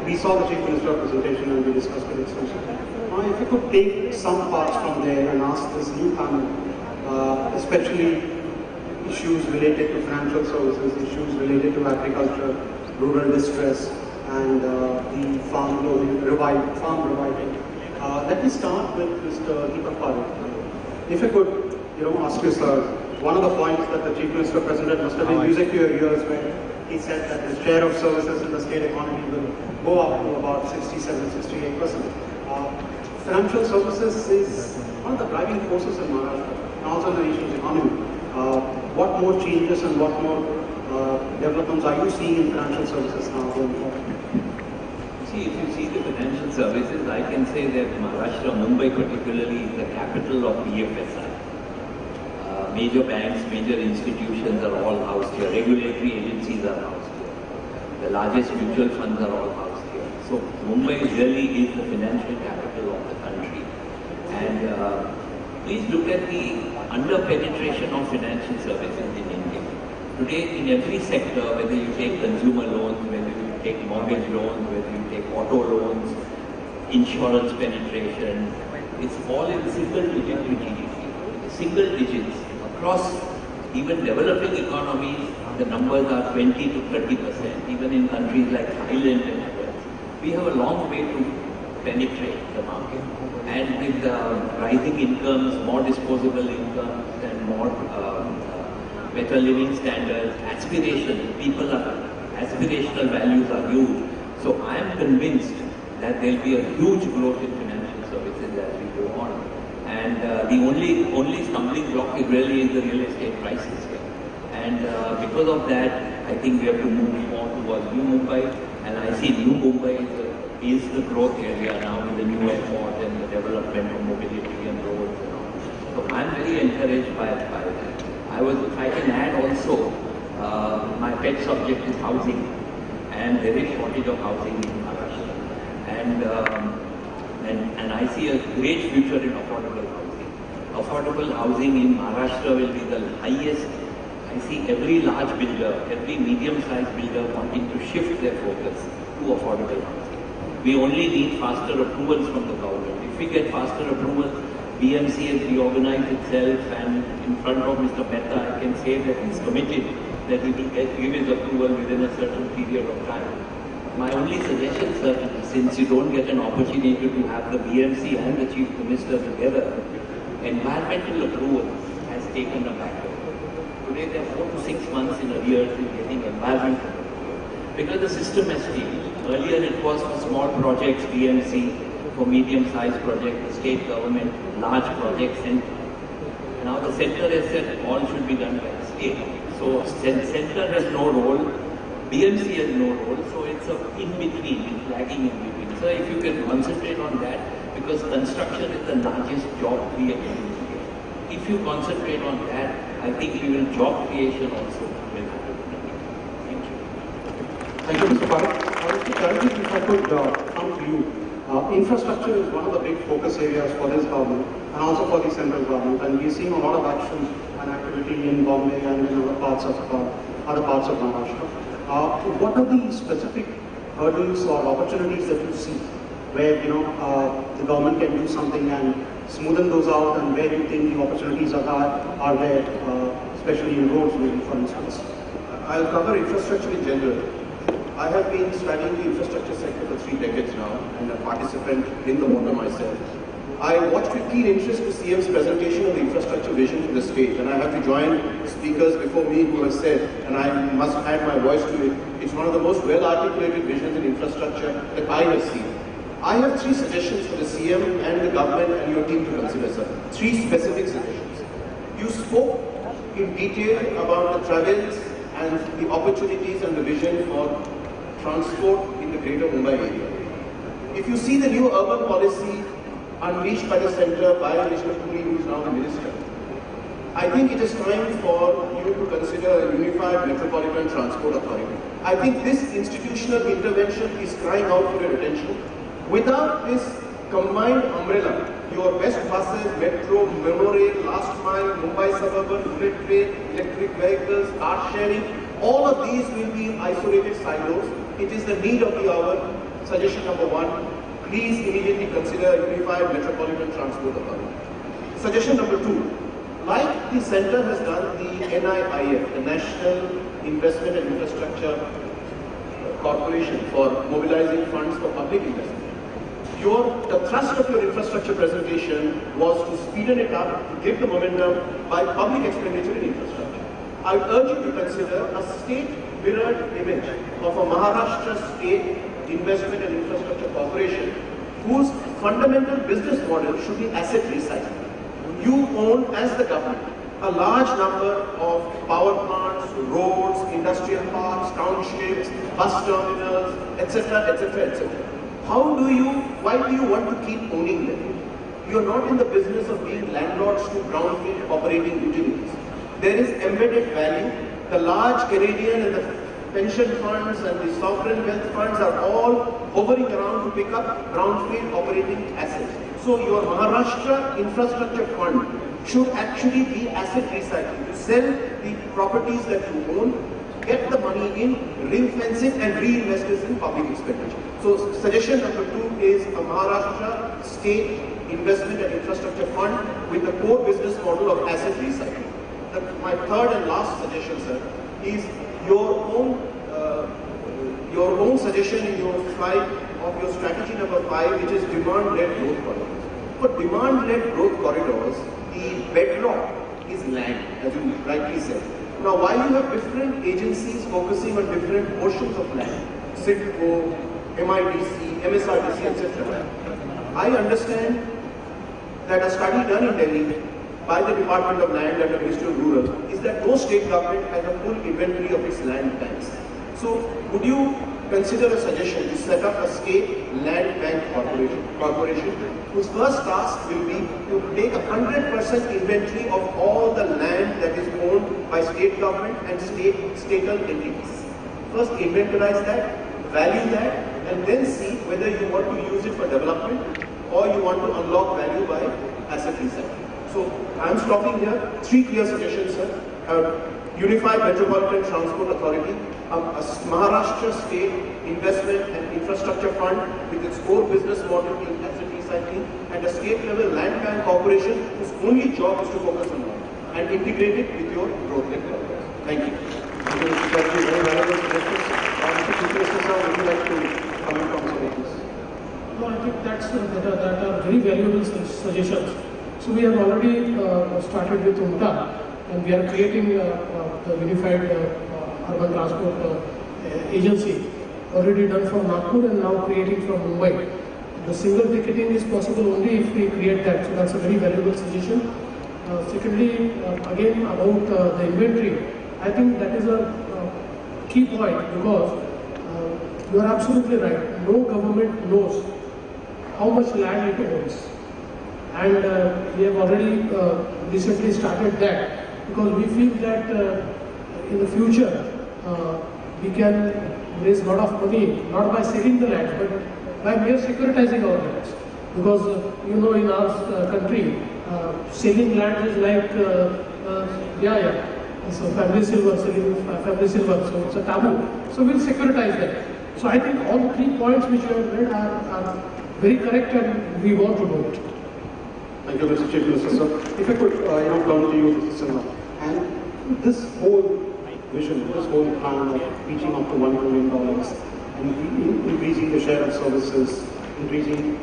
We saw the Chief Minister presentation and we discussed it extensively. Now if you could take some parts from there and ask this new panel, especially issues related to financial services, issues related to agriculture, rural distress, and the farm revival. Let me start with Mr. Deepak Parekh. If I could, ask you, sir, one of the points that the Chief Minister presented must have been music to your ears when he said that the share of services in the state economy will go up to about 67-68%. Financial services is one of the driving forces in Maharashtra and also in the nation's economy. What more changes and what more developments are you seeing in financial services now going forward? See, if you see the financial services, I can say that Maharashtra, Mumbai particularly, is the capital of BFSI. Major banks, major institutions are all housed here. Regulatory agencies are housed here. The largest mutual funds are all housed here. So Mumbai really is the financial capital of the country. And please look at the under-penetration of financial services in India. Today, in every sector, whether you take consumer loans, whether you take mortgage loans, whether you take auto loans, insurance penetration, it's all in single digit to GDP. Single digits. Across even developing economies, the numbers are 20 to 30%, even in countries like Thailand and others. We have a long way to penetrate the market. And with rising incomes, more disposable incomes, and more better living standards, aspirational values are huge. So I am convinced that there will be a huge growth in financial services as we go on. And the only stumbling block really is the real estate prices here. And because of that, I think we have to move more towards New Mumbai. And I see New Mumbai is the growth area now with the new airport and the development of mobility and roads and all. So I'm very encouraged by that. If I can add also, my pet subject is housing. And there is shortage of housing in Maharashtra. And I see a great future in affordable housing. Affordable housing in Maharashtra will be the highest. I see every large builder, every medium-sized builder wanting to shift their focus to affordable housing. We only need faster approvals from the government. If we get faster approvals, BMC has reorganized itself, and in front of Mr. Mehta, I can say that he's committed that he will give his approval within a certain period of time. My only suggestion, sir, since you don't get an opportunity to have the BMC and the Chief Minister together, environmental approval has taken a background. Today there are 4 to 6 months in arrears in getting environmental approval. Because the system has changed. Earlier it was for small projects, BMC, for medium-sized projects, the state government, large projects, and now the centre has said all should be done by the state. So centre has no role, BMC has no role, so it's in between, it's lagging in between. So if you can concentrate on that, because construction is the largest job creation in India. If you concentrate on that, I think you will job creation also will happen. Thank you. Thank you, Mr. Parekh. Currently, if I could come to you, infrastructure is one of the big focus areas for this government and also for the central government, and we're seeing a lot of action and activity in Bombay and in other parts of Maharashtra. What are the specific hurdles or opportunities that you see where the government can do something and smoothen those out, and where you think the opportunities are there, especially in roads, maybe, for instance? I'll cover infrastructure in general. I have been studying the infrastructure sector for 3 decades now, and a participant in the water myself. I watched with keen interest the CM's presentation of the infrastructure vision for the state, and I have to join speakers before me who have said, and I must add my voice to it, it's one of the most well-articulated visions in infrastructure that I have seen. I have 3 suggestions for the CM and the government and your team to consider, sir. 3 specific suggestions. You spoke in detail about the travels and the opportunities and the vision for transport in the greater Mumbai area. If you see the new urban policy unleashed by the centre by Mr. Puri, who is now the minister, I think it is time for you to consider a unified metropolitan transport authority. I think this institutional intervention is crying out for your attention. Without this combined umbrella, your best buses, metro, monorail, last mile, Mumbai suburban, bullet train, electric vehicles, car sharing, all of these will be in isolated silos. It is the need of the hour. Suggestion number 1, please immediately consider a unified metropolitan transport authority. Suggestion number 2, like the centre has done the NIIF, the National Investment and Infrastructure Corporation, for mobilizing funds for public investment. the thrust of your infrastructure presentation was to speeden it up, to give the momentum by public expenditure in infrastructure. I would urge you to consider a state mirrored image of a Maharashtra State Investment and Infrastructure Corporation whose fundamental business model should be asset recycling. You own, as the government, a large number of power plants, roads, industrial parks, townships, bus terminals, etc., etc., etc. Why do you want to keep owning them? You are not in the business of being landlords to brownfield operating utilities. There is embedded value. The large Canadian and the pension funds and the sovereign wealth funds are all hovering around to pick up brownfield operating assets. So your Maharashtra Infrastructure Fund should actually be asset recycling. You sell the properties that you own, get the money in, ring fence it and reinvest it in public expenditure. So suggestion number 2 is a Maharashtra State Investment and Infrastructure Fund with the core business model of asset recycling. My third and last suggestion, sir, is your own suggestion in your slide of your strategy number 5, which is demand-led growth corridors. For demand-led growth corridors, the bedrock is land, as you rightly said. Now, while you have different agencies focusing on different portions of land, CIDCO, MIDC, MSRDC, etc., I understand that a study done in Delhi by the Department of Land and the Ministry of Rural is that no state government has a full inventory of its land banks. So, would you consider a suggestion to set up a state land bank corporation whose first task will be to take 100% inventory of all the land that is owned by state government and statal entities. First inventorize that, value that, and then see whether you want to use it for development or you want to unlock value by asset recycling. So I am stopping here. 3 clear suggestions, sir. Unified Metropolitan Transport Authority, a Maharashtra State Investment and Infrastructure Fund with its core business model in asset recycling, and a state-level land bank corporation whose only job is to focus on land and integrate it with your growth-led corridors. Thank you. Thank you. Very valuable suggestions. Would you like to comment on some of this? No, I think that are very valuable suggestions. So we have already started with UMTA, and we are creating the Unified Urban Transport Agency, already done from Nagpur and now creating from Mumbai. The single ticketing is possible only if we create that, so that's a very valuable suggestion. Secondly, again about the inventory, I think that is a key point because you are absolutely right. No government knows how much land it owns. And we have already recently started that because we feel that in the future we can raise a lot of money not by selling the land but by mere securitizing our lands. Because you know, in our country selling land is like so family silver, selling family silver, so it's a taboo. So we'll securitize that. So I think all 3 points which you have made are very correct and we want to do it. Thank you, Mr. Chief Minister. So, if I could, turn to you, Mr. Sinha. And this whole vision, this whole plan of reaching up to $1 billion and increasing the share of services, increasing,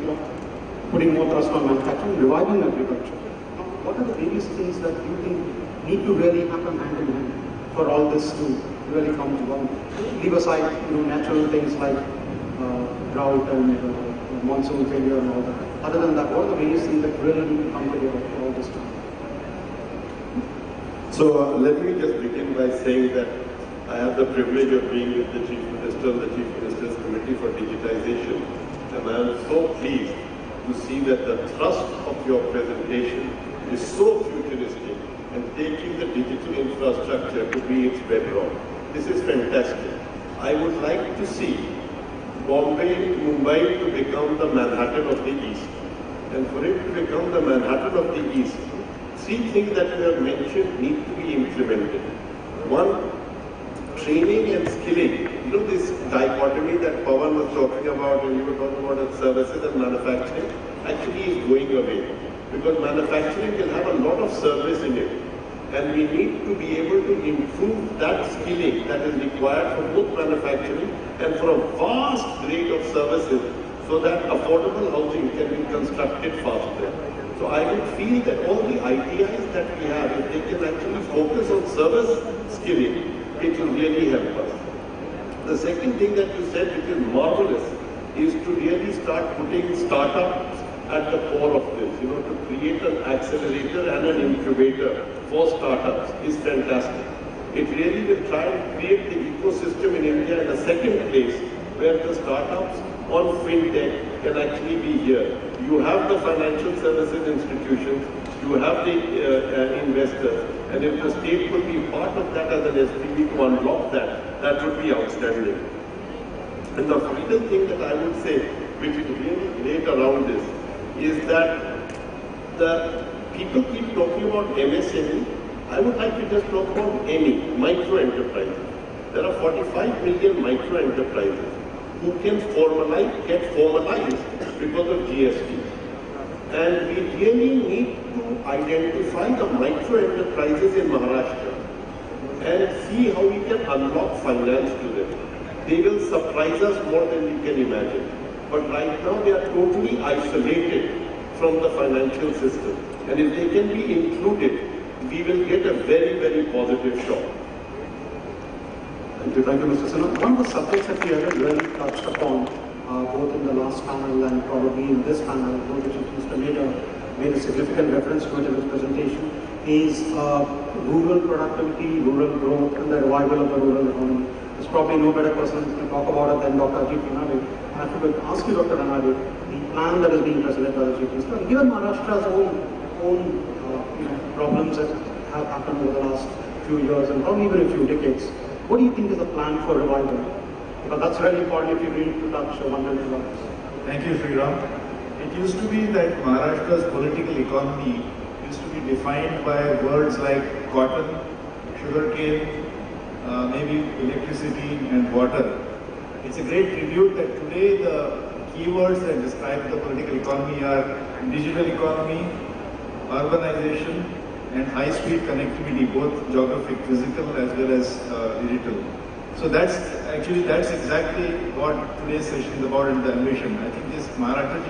putting more trust on manufacturing, reviving agriculture. Now, what are the various things that you think need to really happen hand in hand for all this to really come to one? Leave aside, natural things like drought and monsoon failure and all that. Other than that, what are the various things that really need to come together for all this time? So let me just begin by saying that I have the privilege of being with the Chief Minister and the Chief Minister's Committee for Digitization, and I am so pleased to see that the thrust of your presentation is so futuristic and taking the digital infrastructure to be its bedrock. This is fantastic. I would like to see Mumbai to become the Manhattan of the East. And for it to become the Manhattan of the East, 3 things that you have mentioned need to be implemented. 1, training and skilling. This dichotomy that Pawan was talking about when you were talking about services and manufacturing actually is going away. Because manufacturing will have a lot of service in it. And we need to be able to improve that skilling that is required for both manufacturing and for a vast range of services so that affordable housing can be constructed faster. So I would feel that all the ITIs that we have, if they can actually focus on service skilling, it will really help us. The second thing that you said, which is marvelous, is to really start putting startups at the core of this. You know, to create an accelerator and an incubator for startups is fantastic. It really will try and create the ecosystem in India in a second place where the startups on fintech can actually be here. You have the financial services institutions, you have the investors, and if the state could be part of that as an SPV to unlock that, that would be outstanding. And the final thing that I would say, which is really great around this, is that the people keep talking about MSME. I would like to just talk about any micro enterprises. There are 45 million micro enterprises who can get formalized because of GST. And we really need to identify the micro enterprises in Maharashtra and see how we can unlock finance to them. They will surprise us more than we can imagine. But right now they are totally isolated from the financial system. And if they can be included, we will get a very, very positive shock. Thank you, Mr. Sinha. One of the subjects that we haven't really touched upon, both in the last panel and probably in this panel, which Mr. made a significant reference to it in his presentation, is rural productivity, rural growth, and the revival of the rural economy. There's probably no better person to talk about it than Dr. Ajit Ranade. And I have to ask you, Dr. Ranade, the plan that is being presented by the Chief Minister, given Maharashtra's own problems that have happened over the last few years and probably even a few decades, what do you think is the plan for revival? Because that's really important if you need to touch $100. Thank you, Sriram. It used to be that Maharashtra's political economy used to be defined by words like cotton, sugarcane, maybe electricity and water. It's a great tribute that today the keywords that describe the political economy are digital economy, urbanization, and high-speed connectivity, both geographic, physical as well as digital. So that's exactly what today's session is about, and the ambition. I think this Maharashtra,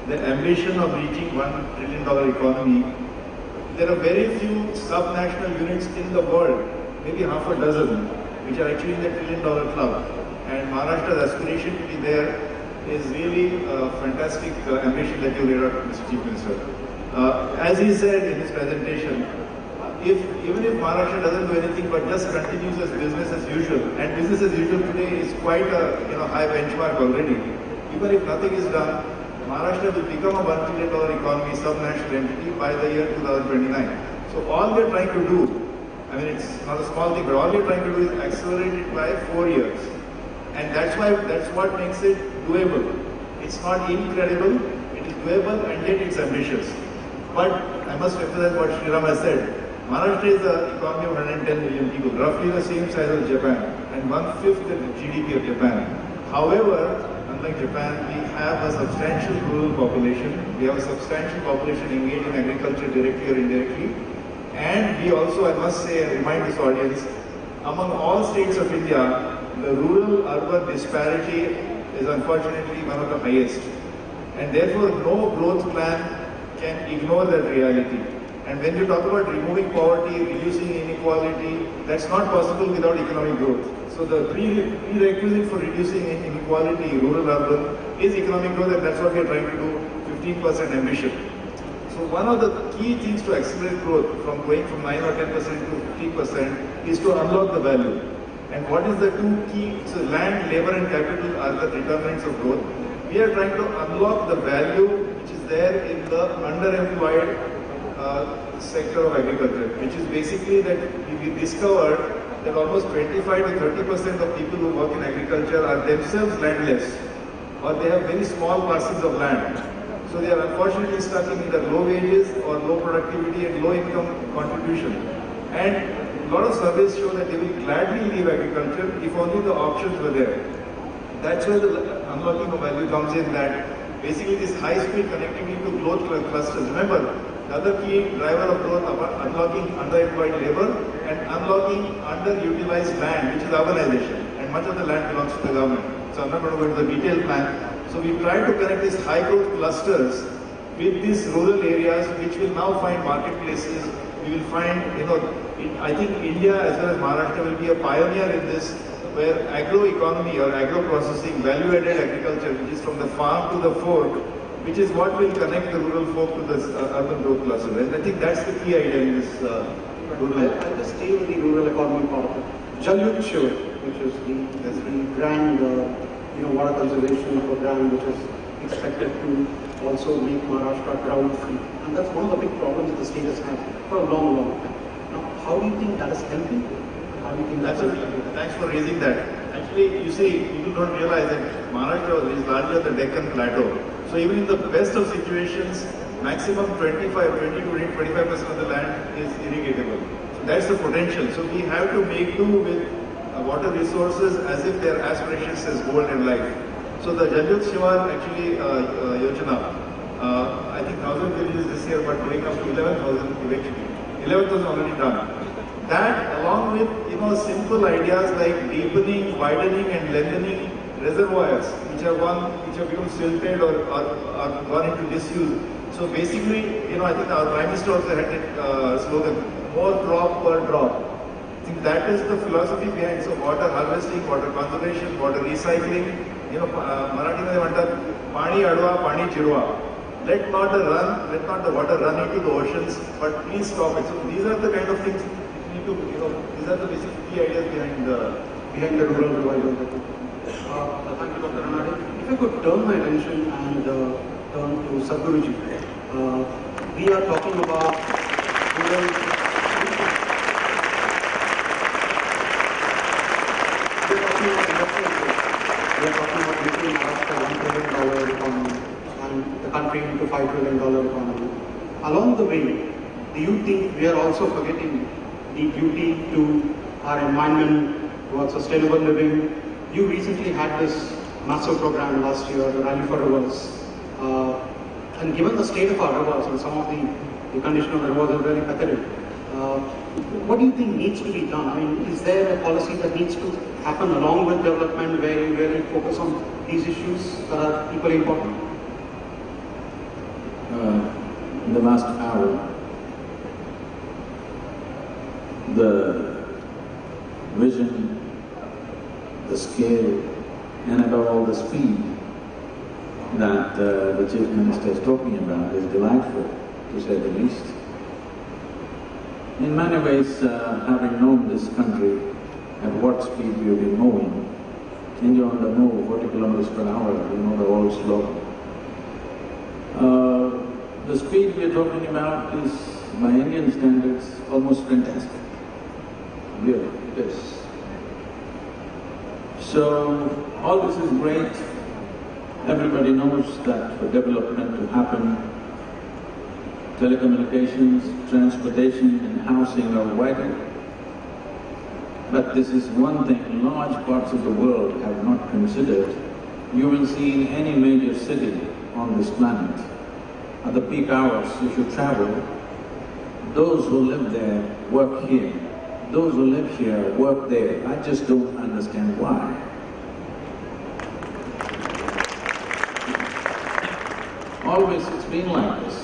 the ambition of reaching $1 trillion economy. There are very few sub-national units in the world, maybe half a dozen, which are actually in the $1 trillion club. And Maharashtra's aspiration to be there is really a fantastic ambition that you laid out, Mr. Chief Minister. As he said in his presentation, even if Maharashtra doesn't do anything but just continues as business as usual, and business as usual today is quite a high benchmark already. Even if nothing is done, Maharashtra will become a $1 trillion economy, sub-national entity by the year 2029. So all they're trying to do, I mean it's not a small thing, but all they're trying to do is accelerate it by 4 years. And that's what makes it doable. It's not incredible, it is doable and yet it's ambitious. But I must emphasize what Sriram has said. Maharashtra is an economy of 110 million people, roughly the same size as Japan, and 1/5 the GDP of Japan. However, unlike Japan, we have a substantial rural population. We have a substantial population engaged in agriculture directly or indirectly. And we also, I must say, and remind this audience, among all states of India, the rural-urban disparity is unfortunately one of the highest. And therefore, no growth plan can ignore that reality. And when you talk about removing poverty, reducing inequality, that's not possible without economic growth. So the prerequisite for reducing inequality, rural-urban, is economic growth, and that's what we are trying to do, 15% ambition. So one of the key things to accelerate growth from going from 9 or 10% to 15% is to unlock the value. And what is the two key? So land, labor and capital are the determinants of growth. We are trying to unlock the value which is there in the underemployed sector of agriculture, which is basically that we discovered that almost 25 to 30% of people who work in agriculture are themselves landless, or they have very small parcels of land. So they are unfortunately stuck in either low wages or low productivity and low income contribution. And a lot of surveys show that they will gladly leave agriculture if only the options were there. That's where the unlocking of value comes in, that basically this high-speed connectivity to growth clusters. Remember, the other key driver of growth is unlocking underemployed labor and unlocking underutilized land, which is urbanization. And much of the land belongs to the government. so I'm not going to go into the detailed plan. So we try to connect these high growth clusters with these rural areas, which will now find marketplaces. We will find, I think India as well as Maharashtra will be a pioneer in this, where agro-economy or agro-processing, value-added agriculture, which is from the farm to the fork, which is what will connect the rural folk to the urban growth cluster. And I think that's the key idea in this rural. I'll just stay with the rural economy part of it. Jal Shiva, which is the grand, water conservation program, which is expected to also make Maharashtra drought-free. And that's one of the big problems that the state has had for a long, long time. Now, how do you think that is helping? How do you think that's helping? Thanks for raising that. Actually, you see, people don't realize that Maharashtra is largely on the Deccan Plateau. So even in the best of situations, maximum 20 to 25% of the land is irrigatable. So that's the potential. So we have to make do with water resources as if they are as precious as gold and life. So the Jal Shiva actually Yojana, I think 1,000 villages this year, but going up to 11,000 eventually. 11,000 already done. That along with simple ideas like deepening, widening and lengthening reservoirs, which have become silted or gone into disuse. So basically, I think our Prime Minister also had a slogan, more drop per drop. I think that is the philosophy behind water harvesting, water conservation, water recycling. Marathi mein vantar pani adwa, pani chirwa. Let not the water run into the oceans, but please stop it. So these are the kind of things we need to, these are the basic key ideas behind the rural revival. Thank you, Dr. Ranade. If I could turn my attention and turn to Sadhguruji. We are talking about rural. We are talking about making Maharashtra $1 trillion economy and the country into $5 trillion economy. Along the way, do you think we are also forgetting the duty to our environment, towards sustainable living? You recently had this massive program last year, the Rally for Rivers. And given the state of our rivers and some of the condition of the rivers are very pathetic, what do you think needs to be done? I mean, is there a policy that needs to happen along with development where you really focus on these issues that are equally important? In the last hour, the vision, the scale, and above all the speed that the Chief Minister is talking about is delightful, to say the least. In many ways, having known this country at what speed we have been moving, India on the move, 40 kilometers per hour, the old slogan. The speed we are talking about is, by Indian standards, almost fantastic. Really, it is. So, all this is great. Everybody knows that for development to happen, telecommunications, transportation and housing are vital. But this is one thing large parts of the world have not considered. You will see in any major city on this planet, at the peak hours if you travel, those who live there work here. Those who live here work there. I just don't understand why. Always it's been like this.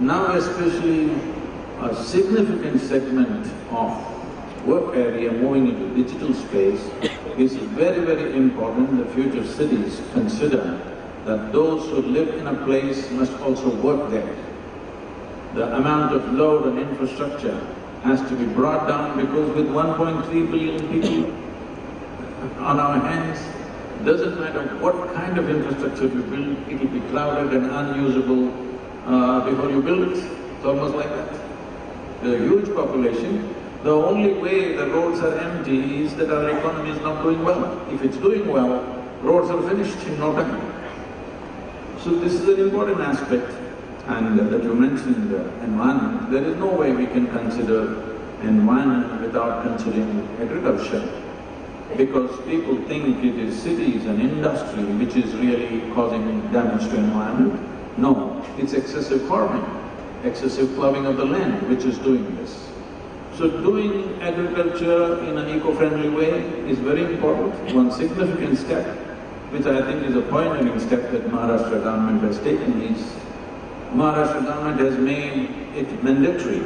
Now especially a significant segment of work area moving into digital space is very, very important. The future cities consider that those who live in a place must also work there. The amount of load and infrastructure has to be brought down because with 1.3 billion people on our hands, doesn't matter what kind of infrastructure you build, it will be crowded and unusable before you build it. It's almost like that. There's a huge population. The only way the roads are empty is that our economy is not doing well. If it's doing well, roads are finished in no time. So this is an important aspect. And that you mentioned environment, there is no way we can consider environment without considering agriculture. Because people think it is cities and industry which is really causing damage to environment. No, it's excessive farming, excessive ploughing of the land which is doing this. So doing agriculture in an eco-friendly way is very important, one significant step. which I think is a pioneering step that Maharashtra government has taken, is Maharashtra government has made it mandatory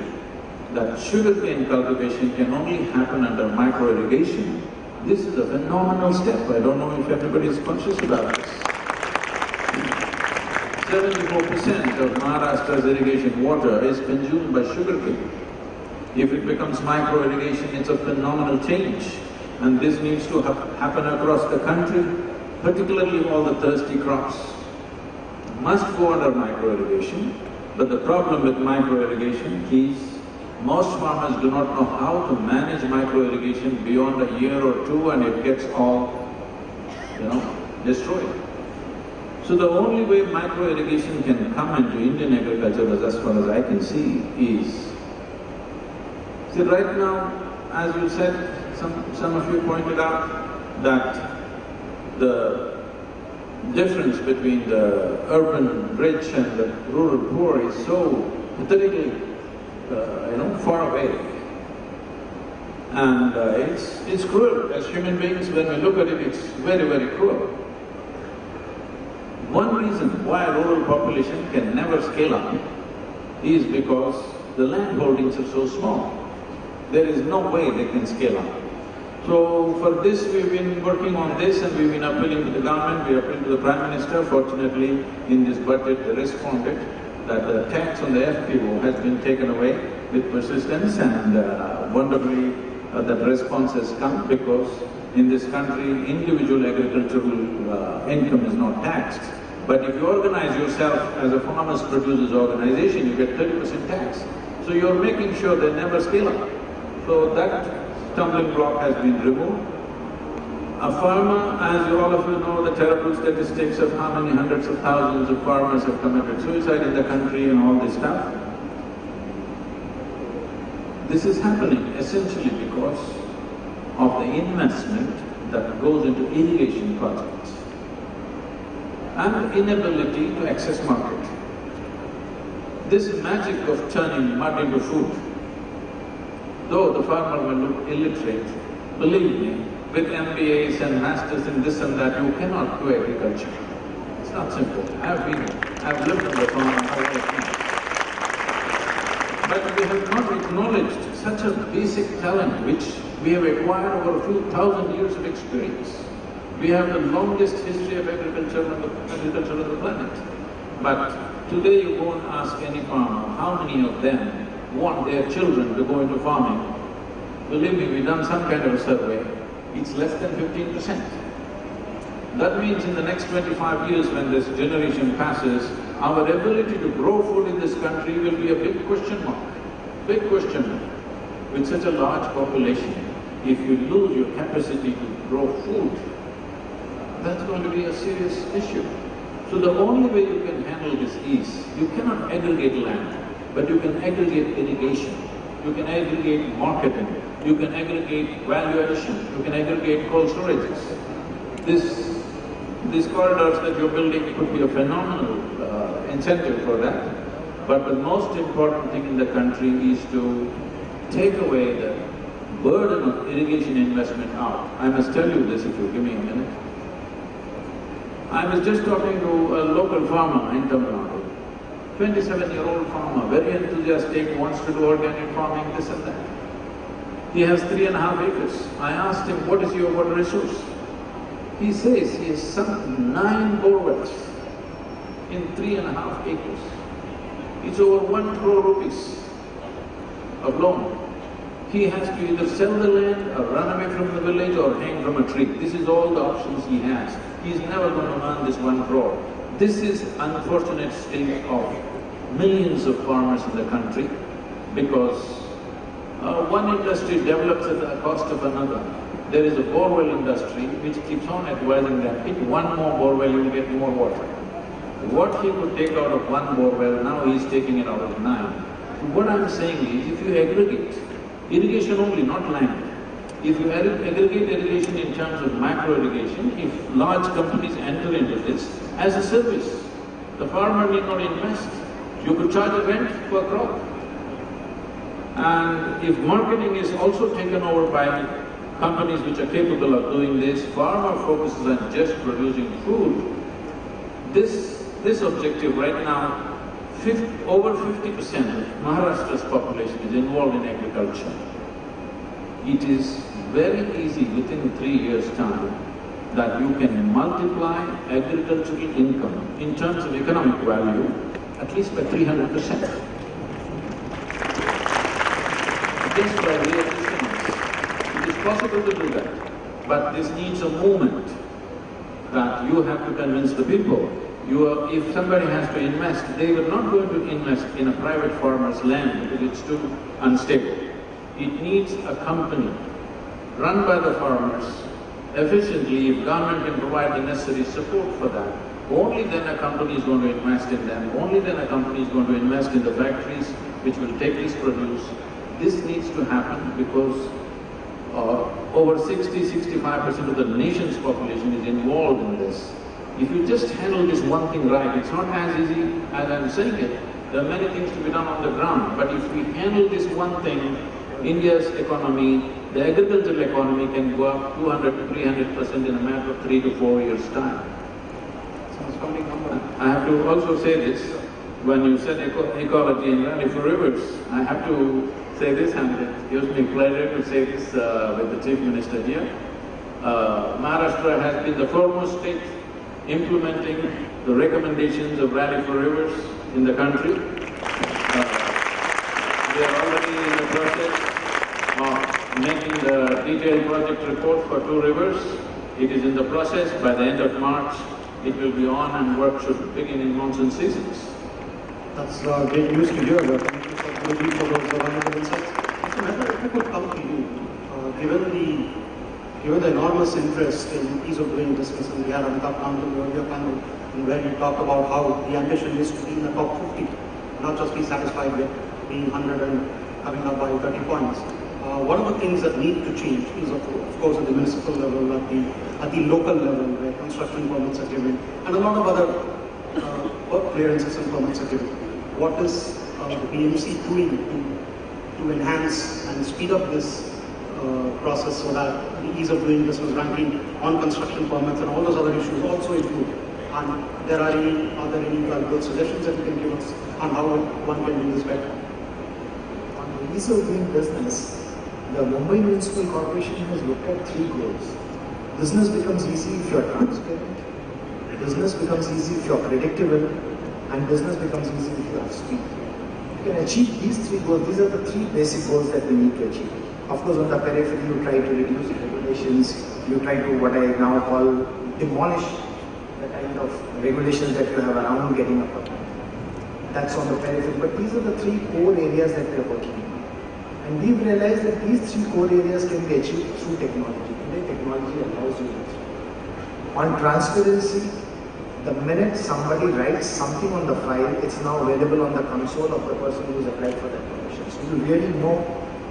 that sugarcane cultivation can only happen under micro-irrigation. This is a phenomenal step. I don't know if everybody is conscious about this. 74% of Maharashtra's irrigation water is consumed by sugarcane. If it becomes micro-irrigation, it's a phenomenal change. And this needs to happen across the country, particularly all the thirsty crops. Must go under micro-irrigation, but the problem with micro-irrigation is most farmers do not know how to manage micro-irrigation beyond a year or two, and it gets all, destroyed. So the only way micro-irrigation can come into Indian agriculture, as far as I can see, is… See, right now, as you said, some of you pointed out that the difference between the urban rich and the rural poor is so pathetically, far away. And it's cruel. As human beings, when we look at it, it's very, very cruel. One reason why rural population can never scale up is because the land holdings are so small. There is no way they can scale up. So for this, we've been working on this and we've been appealing to the government, we appealed to the Prime Minister. Fortunately, in this budget, they responded that the tax on the FPO has been taken away with persistence, and wonderfully that response has come, because in this country, individual agricultural income is not taxed. But if you organize yourself as a farmers' producers organization, you get 30% tax. So you're making sure they never scale up. So that stumbling block has been removed. A farmer, as all of you know, the terrible statistics of how many hundreds of thousands of farmers have committed suicide in the country and all this stuff. This is happening essentially because of the investment that goes into irrigation projects and inability to access market. This magic of turning mud into food, though the farmer will look illiterate, believe me, with MBAs and masters in this and that, you cannot do agriculture. It's not simple. I've lived on the farm my life now. But we have not acknowledged such a basic talent which we have acquired over a few thousand years of experience. We have the longest history of agriculture on the planet. But today you go and ask any farmer, how many of them want their children to go into farming? Believe me, we've done some kind of a survey, it's less than 15%. That means in the next 25 years when this generation passes, our ability to grow food in this country will be a big question mark. Big question mark. With such a large population, if you lose your capacity to grow food, that's going to be a serious issue. So the only way you can handle this is, you cannot aggregate land, but you can aggregate irrigation, you can aggregate marketing, you can aggregate value addition, you can aggregate cold storages. These corridors that you're building could be a phenomenal incentive for that. But the most important thing in the country is to take away the burden of irrigation investment out. I must tell you this if you give me a minute. I was just talking to a local farmer in Tamil Nadu. 27-year-old farmer, very enthusiastic, wants to do organic farming, this and that. He has 3.5 acres. I asked him, what is your water resource? He says he has sunk 9 borewells in 3.5 acres. It's over 1 crore rupees of loan. He has to either sell the land or run away from the village or hang from a tree. This is all the options he has. He's never going to earn this 1 crore. This is unfortunate state of millions of farmers in the country, because one industry develops at the cost of another. There is a borewell industry which keeps on advising that hit 1 more borewell, you will get more water. What he could take out of 1 borewell, now he is taking it out of 9. What I'm saying is, if you aggregate, irrigation only, not land. If you aggregate irrigation in terms of macro irrigation, if large companies enter into this as a service, the farmer need not invest. You could charge a rent per crop. And if marketing is also taken over by companies which are capable of doing this, far more focuses on just producing food. This objective right now, over 50% of Maharashtra's population is involved in agriculture. It is very easy within 3 years' time that you can multiply agricultural income in terms of economic value at least by 300%. Just by real estimates, it is possible to do that. But this needs a movement that you have to convince the people. If somebody has to invest, they are not going to invest in a private farmer's land because it's too unstable. It needs a company run by the farmers efficiently. If government can provide the necessary support for that, only then a company is going to invest in them, only then a company is going to invest in the factories which will take this produce. This needs to happen because over 60–65% of the nation's population is involved in this. If you just handle this one thing right, it's not as easy as I'm saying it. There are many things to be done on the ground, but if we handle this one thing, India's economy, the agricultural economy can go up 200–300% in a matter of 3 to 4 years' time. I have to also say this, when you said ecology and rally for rivers, I have to say this, and it gives me pleasure to say this with the Chief Minister here. Maharashtra has been the foremost state implementing the recommendations of Rally for Rivers in the country. We are already in the process of making the detailed project report for 2 rivers. It is in the process. By the end of March, it will be on and work should begin in monsoon seasons. That's great news to hear. Thank you for those valuable insights. If I could come to you, given the enormous interest in ease of doing business, and we had Amitabh Kant in the earlier panel, where he talked about how the ambition is to be in the top 50, not just be satisfied with being 100 and coming up by 30 points. One of the things that need to change is, of course, at the municipal level, at the local level, where construction permits are given, and a lot of other work clearances and permits are given. What is the BMC doing to enhance and speed up this process so that the ease of doing business ranking on construction permits and all those other issues also improve? And are there any good suggestions that you can give us on how one can do this better? On the ease of doing business, the Mumbai Municipal Corporation has looked at 3 goals. Business becomes easy if you are transparent, business becomes easy if you are predictable, and business becomes easy if you have speed. You can achieve these 3 goals. These are the 3 basic goals that we need to achieve. Of course, on the periphery, you try to reduce regulations, you try to, what I now call, demolish the kind of regulations that you have around getting a permit. That's on the periphery. But these are the 3 core areas that we are working on. And we've realized that these 3 core areas can be achieved through technology. Today, technology allows you that. On transparency, the minute somebody writes something on the file, it's now available on the console of the person who has applied for that permission. So you really know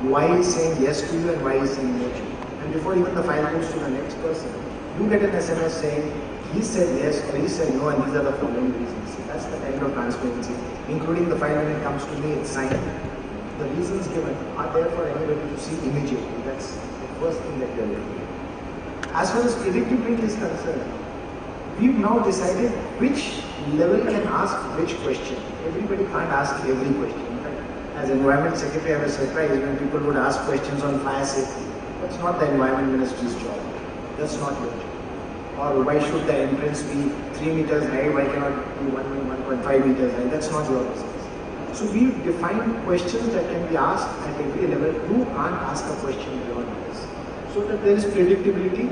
why he's saying yes to you and why he's saying no to you. And before even the file goes to the next person, you get an SMS saying, he said yes or he said no, and these are the following reasons. That's the kind of transparency. Including the file when it comes to me, it's signed. The reasons given are there for anybody to see immediately. That's the first thing that we are looking at. As far as predictability is concerned, we've now decided which level can ask which question. Everybody can't ask every question. In fact, as Environment Secretary, I was surprised when people would ask questions on fire safety. That's not the Environment Ministry's job. That's not your job. Or why should the entrance be 3 meters high? Why cannot it be 1.5 meters high? That's not your business. So we've defined questions that can be asked at every level. You can't ask a question beyond this. So that there is predictability.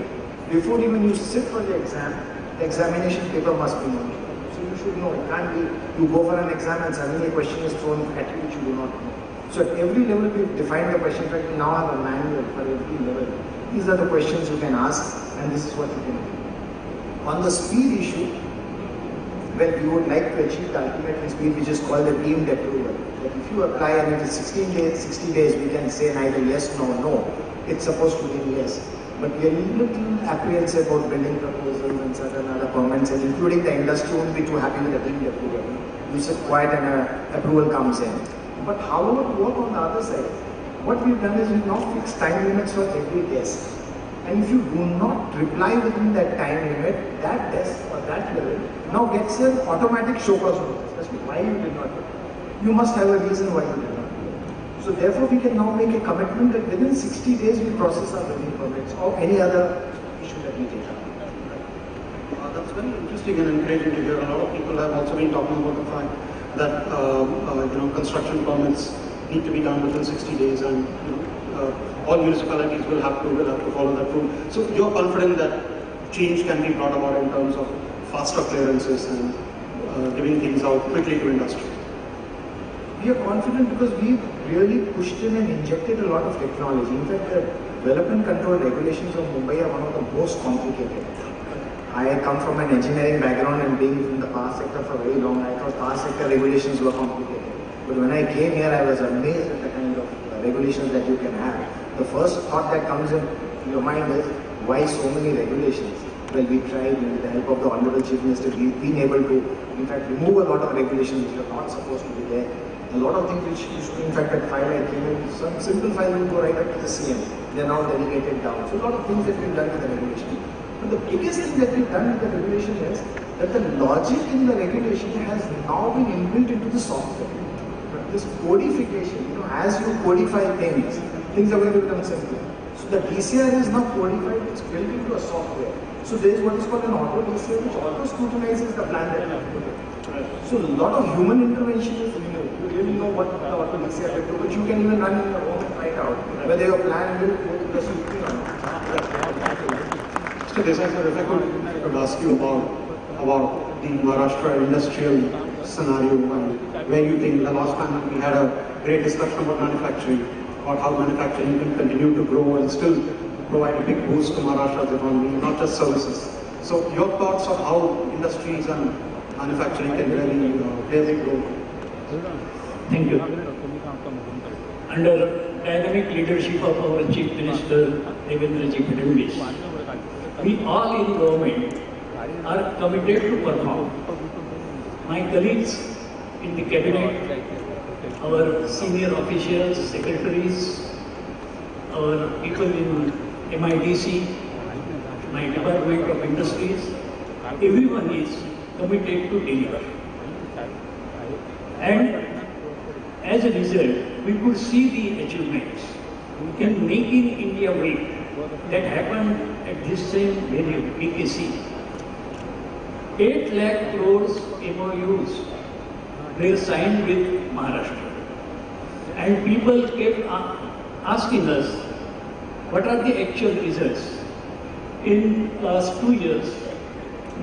Before even you sit for the exam, the examination paper must be known. So you should know. It can't be you go for an exam and suddenly a question is thrown at you which you do not know. So at every level we've defined the question. In fact, we now have a manual for every level. These are the questions you can ask and this is what you can do. On the speed issue, well, we would like to achieve the ultimate speed, which is called the deemed approval. That if you apply and it is 16 days, 60 days, we can say neither yes nor no. It's supposed to be yes. But we are a little apprehensive about building proposals and certain other comments, and including the industry won't be too happy with the deemed approval. You sit quiet and approval comes in. But how would it work on the other side? What we've done is we've now fixed time limits for every test. And if you do not reply within that time limit, that desk or that level now gets an automatic show cause notice. That's why you did not do it. You must have a reason why you did not do it. So therefore we can now make a commitment that within 60 days we process our building permits or any other issue that we take up. That's very interesting and encouraging to hear. A lot of people have also been talking about the fact that construction permits need to be done within 60 days, and all municipalities will have to follow that rule. So you're confident that change can be brought about in terms of faster clearances and giving things out quickly to industry. We are confident because we've really pushed in and injected a lot of technology. In fact, the development control regulations of Mumbai are one of the most complicated. I come from an engineering background and being in the power sector for very long, I thought power sector regulations were complicated. But when I came here, I was amazed at the kind of regulations that you can have. The first thought that comes in your mind is, why so many regulations? Well, we tried with the help of the Honorable Chief Minister, we've been able to, in fact, remove a lot of regulations which are not supposed to be there. A lot of things which used to be, in fact, that file I came in, some simple file will go right up to the CM. They're now delegated down. So a lot of things that we've done with the regulation. But the biggest thing that we've done with the regulation is that the logic in the regulation has now been inbuilt into the software. This codification, as you codify things are going to become simpler. So the DCR is now codified, it's built into a software. So there is what is called an auto DCR, which auto scrutinizes the plan that you have put in. So a lot of human intervention is removed. You really know what the auto DCR will do, but you can even run in your home and find out whether your plan will go to the scrutiny or not. Mr. Desai, sir, if I could ask you about the Maharashtra industrial scenario and where you think the last time we had a great discussion about manufacturing, about how manufacturing can continue to grow and still provide a big boost to Maharashtra's economy, not just services. So your thoughts on how industries and manufacturing can really grow? Thank you. Under dynamic leadership of our Chief Minister, Devendraji Fadnavis, we all in government are committed to perform. My colleagues in the cabinet, our senior officials, secretaries, our people in MIDC, my Department of Industries, everyone is committed to deliver. And as a result, we could see the achievements in Making India Week that happened at this same venue, BKC. 8 lakh crores MOUs were signed with Maharashtra. And people kept asking us, what are the actual results? In last 2 years,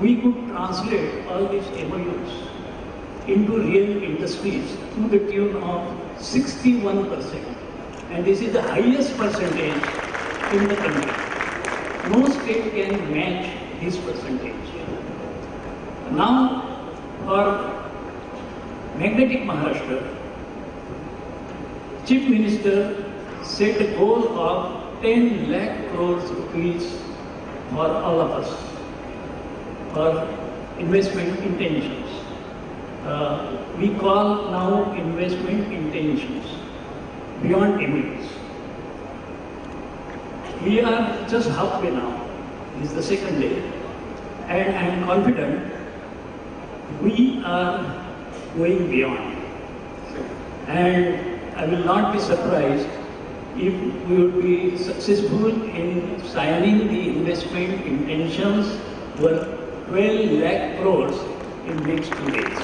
we could translate all these MOUs into real industries to the tune of 61%. And this is the highest percentage in the country. No state can match this percentage. Now, for Magnetic Maharashtra, Chief Minister set a goal of 10 lakh crores rupees for all of us, for investment intentions. We call now investment intentions, beyond MOUs. We are just halfway now, this is the second day, and I am confident we are going beyond. And I will not be surprised if we would be successful in signing the investment intentions worth 12 lakh crores in the next 2 days.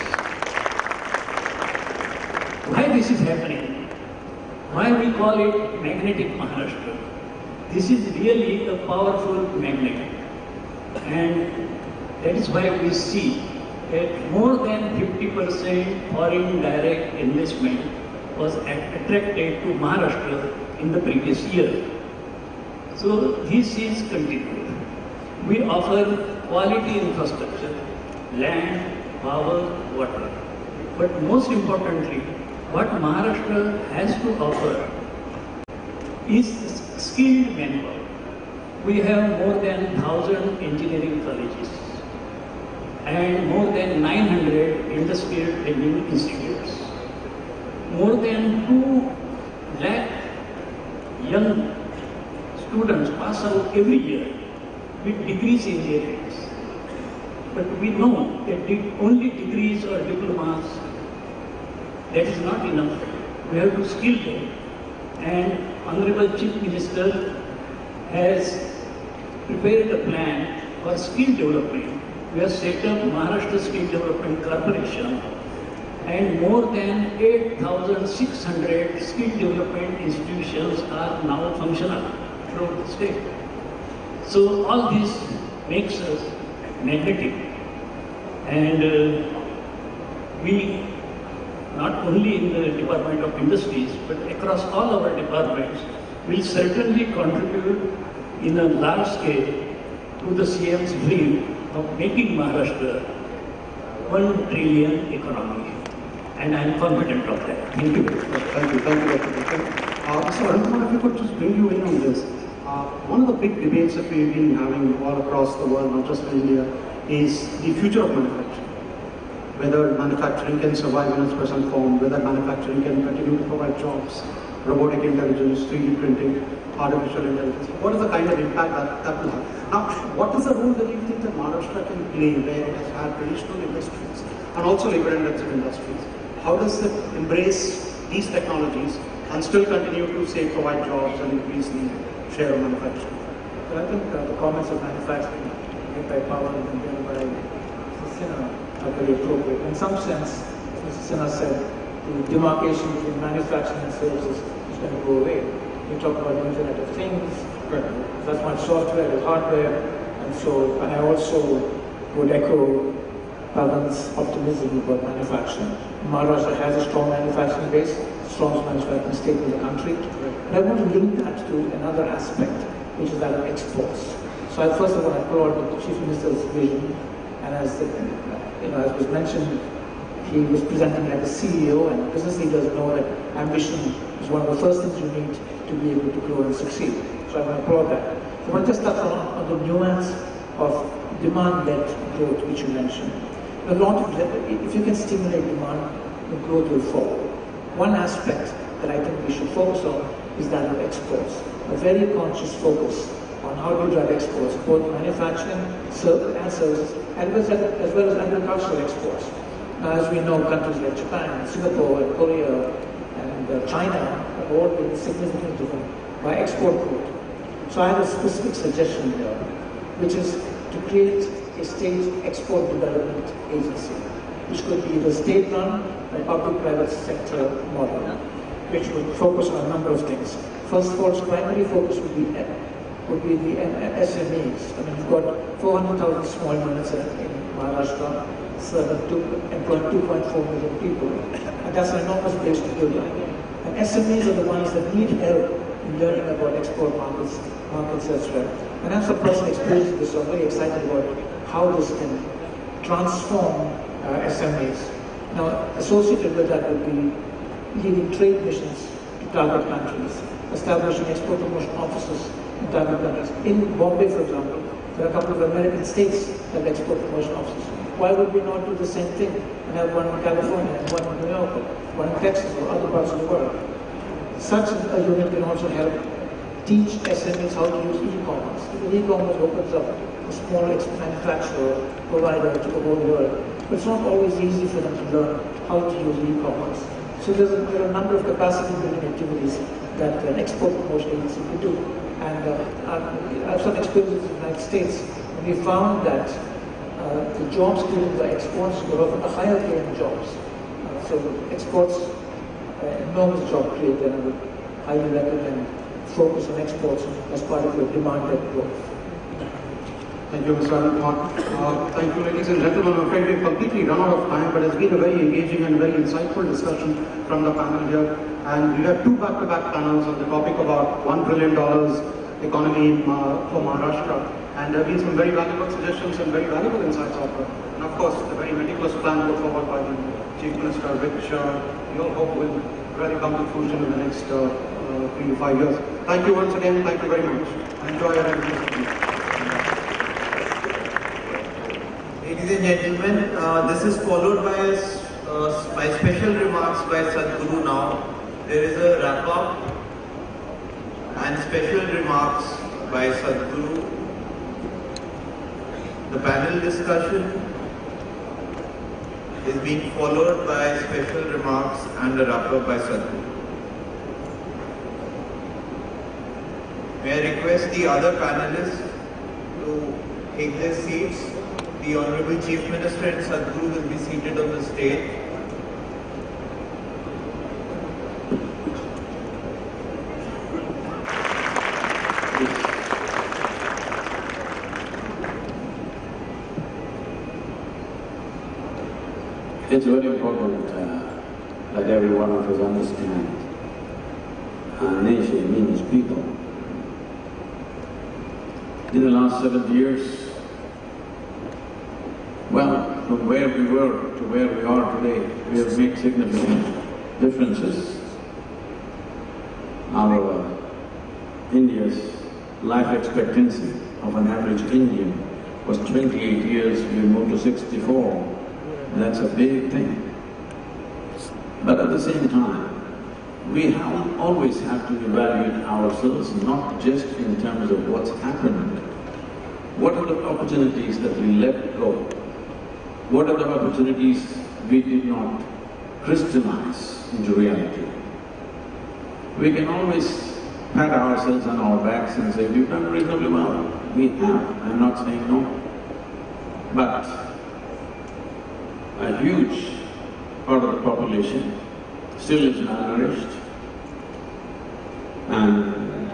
Why this is happening? Why we call it Magnetic Maharashtra? This is really a powerful magnet. And that is why we see that more than 50% foreign direct investment was attracted to Maharashtra in the previous year. So this is continued. We offer quality infrastructure, land, power, water. But most importantly, what Maharashtra has to offer is skilled manpower. We have more than 1,000 engineering colleges and more than 900 industrial training institutes. More than 2 lakh young students pass out every year with degrees in their hands. But we know that only degrees or diplomas, that is not enough. We have to skill them. And Honorable Chief Minister has prepared a plan for skill development. We have set up Maharashtra Skill Development Corporation, and more than 8,600 skill development institutions are now functional throughout the state. So all this makes us magnetic, and we, not only in the Department of Industries, but across all our departments, will certainly contribute in a large scale to the CM's dream of making Maharashtra 1 trillion economy. And I am confident of that. Thank you very much. Thank you, Dr. Bhushan. Mr. Anupam, if I could just bring you in on this. One of the big debates that we've been having all across the world, not just in India, is the future of manufacturing. Whether manufacturing can survive in its present form, whether manufacturing can continue to provide jobs, robotic intelligence, 3D printing, artificial intelligence. What is the kind of impact that will have? Now, what is the role that you think that Maharashtra can play where it has had traditional industries and also labor-intensive industries? How does it embrace these technologies and still continue to, say, provide jobs and increase the share of manufacturing? Well, I think the comments of manufacturing made by Pawan and then by Sinha are very appropriate. In some sense, as Mr. Sinha said, the demarcation between manufacturing and services is going to go away. We talk about the Internet of Things, that's much software, there's hardware, and I also would echo Pawan's optimism about manufacturing. Maharashtra has a strong manufacturing base, strongest manufacturing state in the country. And I want to link that to another aspect, which is that of exports. So I first of all applaud the Chief Minister's vision, and as was mentioned, he was presenting like a CEO, and business leaders know that ambition is one of the first things you need to be able to grow and succeed. So I want to applaud that. So I want to just touch on the nuance of demand-led growth, which you mentioned. If you can stimulate demand, the growth will follow. One aspect that I think we should focus on is that of exports. A very conscious focus on how to drive exports, both manufacturing and services, as well as agricultural exports. Now, as we know, countries like Japan, Singapore, and Korea, and China have all been significantly driven by export growth. So I have a specific suggestion here, which is to create a state export development agency, which could be the state-run or public-private sector model, which would focus on a number of things. First of all, its primary focus would be the SMEs. I mean, you've got 400,000 small units in Maharashtra, employing 2.4 million people, and that's an enormous base to build on. And SMEs are the ones that need help in learning about export markets as well. And I have some personal experience with this, so I'm very excited about how this can transform SMEs. Now, associated with that would be leading trade missions to target countries, establishing export promotion offices in target countries. In Bombay, for example, there are a couple of American states that have export promotion offices. Why would we not do the same thing and have one in California, and one in New York, one in Texas, or other parts of the world? Such a unit can also help teach SMEs how to use e-commerce. Because e-commerce opens up a small manufacturer, provider to the whole world. But it's not always easy for them to learn how to use e-commerce. So there are a number of capacity building activities that an export promotion agency could do. And I have some experience in the United States, and we found that the jobs created by exports were often the higher paying jobs. So exports, enormous job created, and I would highly recommend focus on exports as part of your demand-led growth. Thank you, Mr. Anupam. Thank you, ladies and gentlemen. I'm afraid we've completely run out of time, but it's been a very engaging and very insightful discussion from the panel here. And we have two back-to-back panels on the topic about $1 trillion economy for Maharashtra. And there have been some very valuable suggestions and very valuable insights offered. And of course, the very meticulous plan put forward by the Chief Minister, which we all hope will really come to fruition in the next 3 to 5 years. Thank you once again. Thank you very much. Enjoy your evening. Ladies and gentlemen, this is followed by special remarks by Sadhguru now. There is a wrap-up and special remarks by Sadhguru. The panel discussion is being followed by special remarks and a wrap-up by Sadhguru. May I request the other panelists to take their seats. The Honorable Chief Minister and Sadhguru will be seated on the stage. It's very important that every one of us understand our nation means people. In the last 70 years, well, from where we were to where we are today, we have made significant differences. Our India's life expectancy of an average Indian was 28 years, we moved to 64. That's a big thing. But at the same time, we always have to evaluate ourselves not just in terms of what's happened. What are the opportunities that we let go? What are the opportunities we did not crystallize into reality? We can always pat ourselves on our backs and say, we've done reasonably well. We have, I'm not saying no. But a huge part of the population still is malnourished, and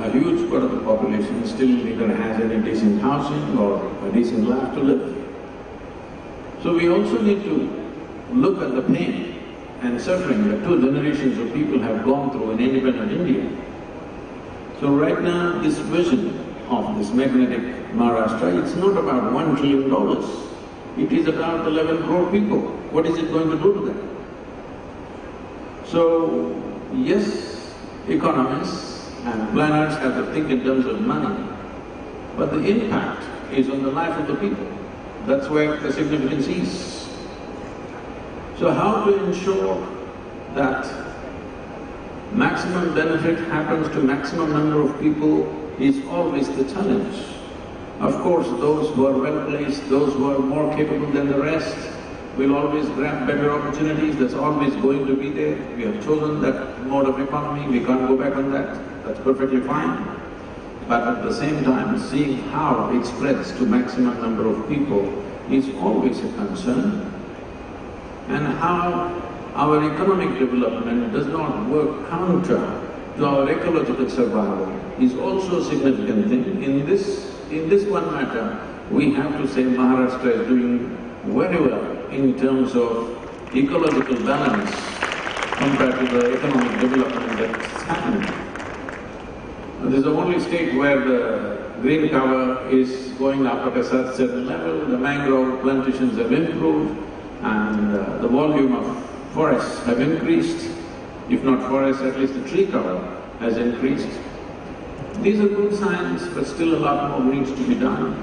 a huge part of the population still neither has any decent housing or a decent life to live. So we also need to look at the pain and suffering that two generations of people have gone through in independent India. So right now, this vision of this magnetic Maharashtra, it's not about $1 trillion. It is about 11 crore people. What is it going to do to them? So, yes, economists and planners have to think in terms of money, but the impact is on the life of the people. That's where the significance is. So how to ensure that maximum benefit happens to maximum number of people is always the challenge. Of course, those who are well-placed, those who are more capable than the rest, will always grab better opportunities, that's always going to be there. We have chosen that mode of economy, we can't go back on that, that's perfectly fine. But at the same time, seeing how it spreads to maximum number of people is always a concern. And how our economic development does not work counter to our ecological survival is also a significant thing. In this one matter, we have to say Maharashtra is doing very well in terms of ecological balance compared to the economic development that's happening. This is the only state where the green cover is going up at a certain level, the mangrove plantations have improved, and the volume of forests have increased. If not forests, at least the tree cover has increased. These are good signs, but still a lot more needs to be done.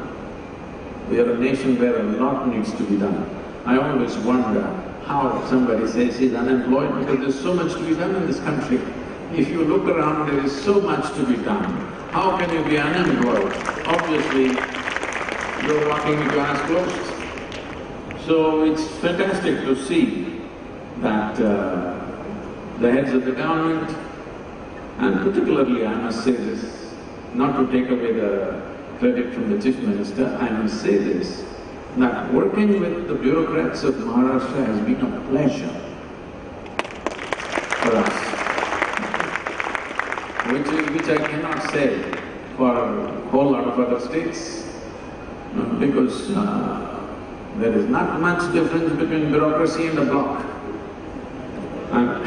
We are a nation where a lot needs to be done. I always wonder how somebody says he's unemployed because there's so much to be done in this country. If you look around, there is so much to be done. How can you be unemployed? Obviously, you're walking with your eyes closed. So it's fantastic to see that the heads of the government, and particularly I must say this, not to take away the credit from the Chief Minister, I must say this, that working with the bureaucrats of Maharashtra has been a pleasure for us, which I cannot say for a whole lot of other states, because there is not much difference between bureaucracy and a block. And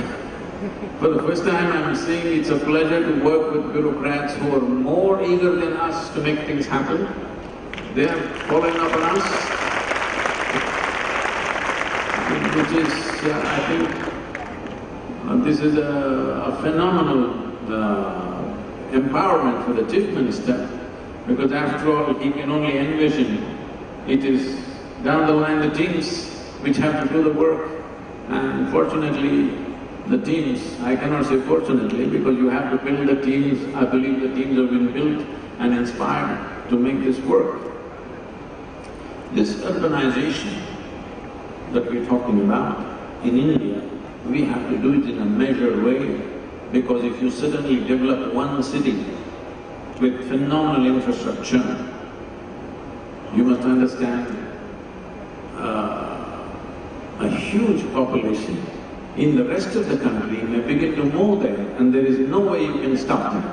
for the first time I'm saying it's a pleasure to work with bureaucrats who are more eager than us to make things happen. They are following up on us, which is, I think, this is a phenomenal empowerment for the Chief Minister, because after all, he can only envision it is down the line the teams which have to do the work, and fortunately, The teams, I cannot say fortunately, because you have to build the teams. I believe the teams have been built and inspired to make this work. This urbanization that we're talking about in India, we have to do it in a measured way, because if you suddenly develop one city with phenomenal infrastructure, you must understand a huge population in the rest of the country may begin to move there, and there is no way you can stop them.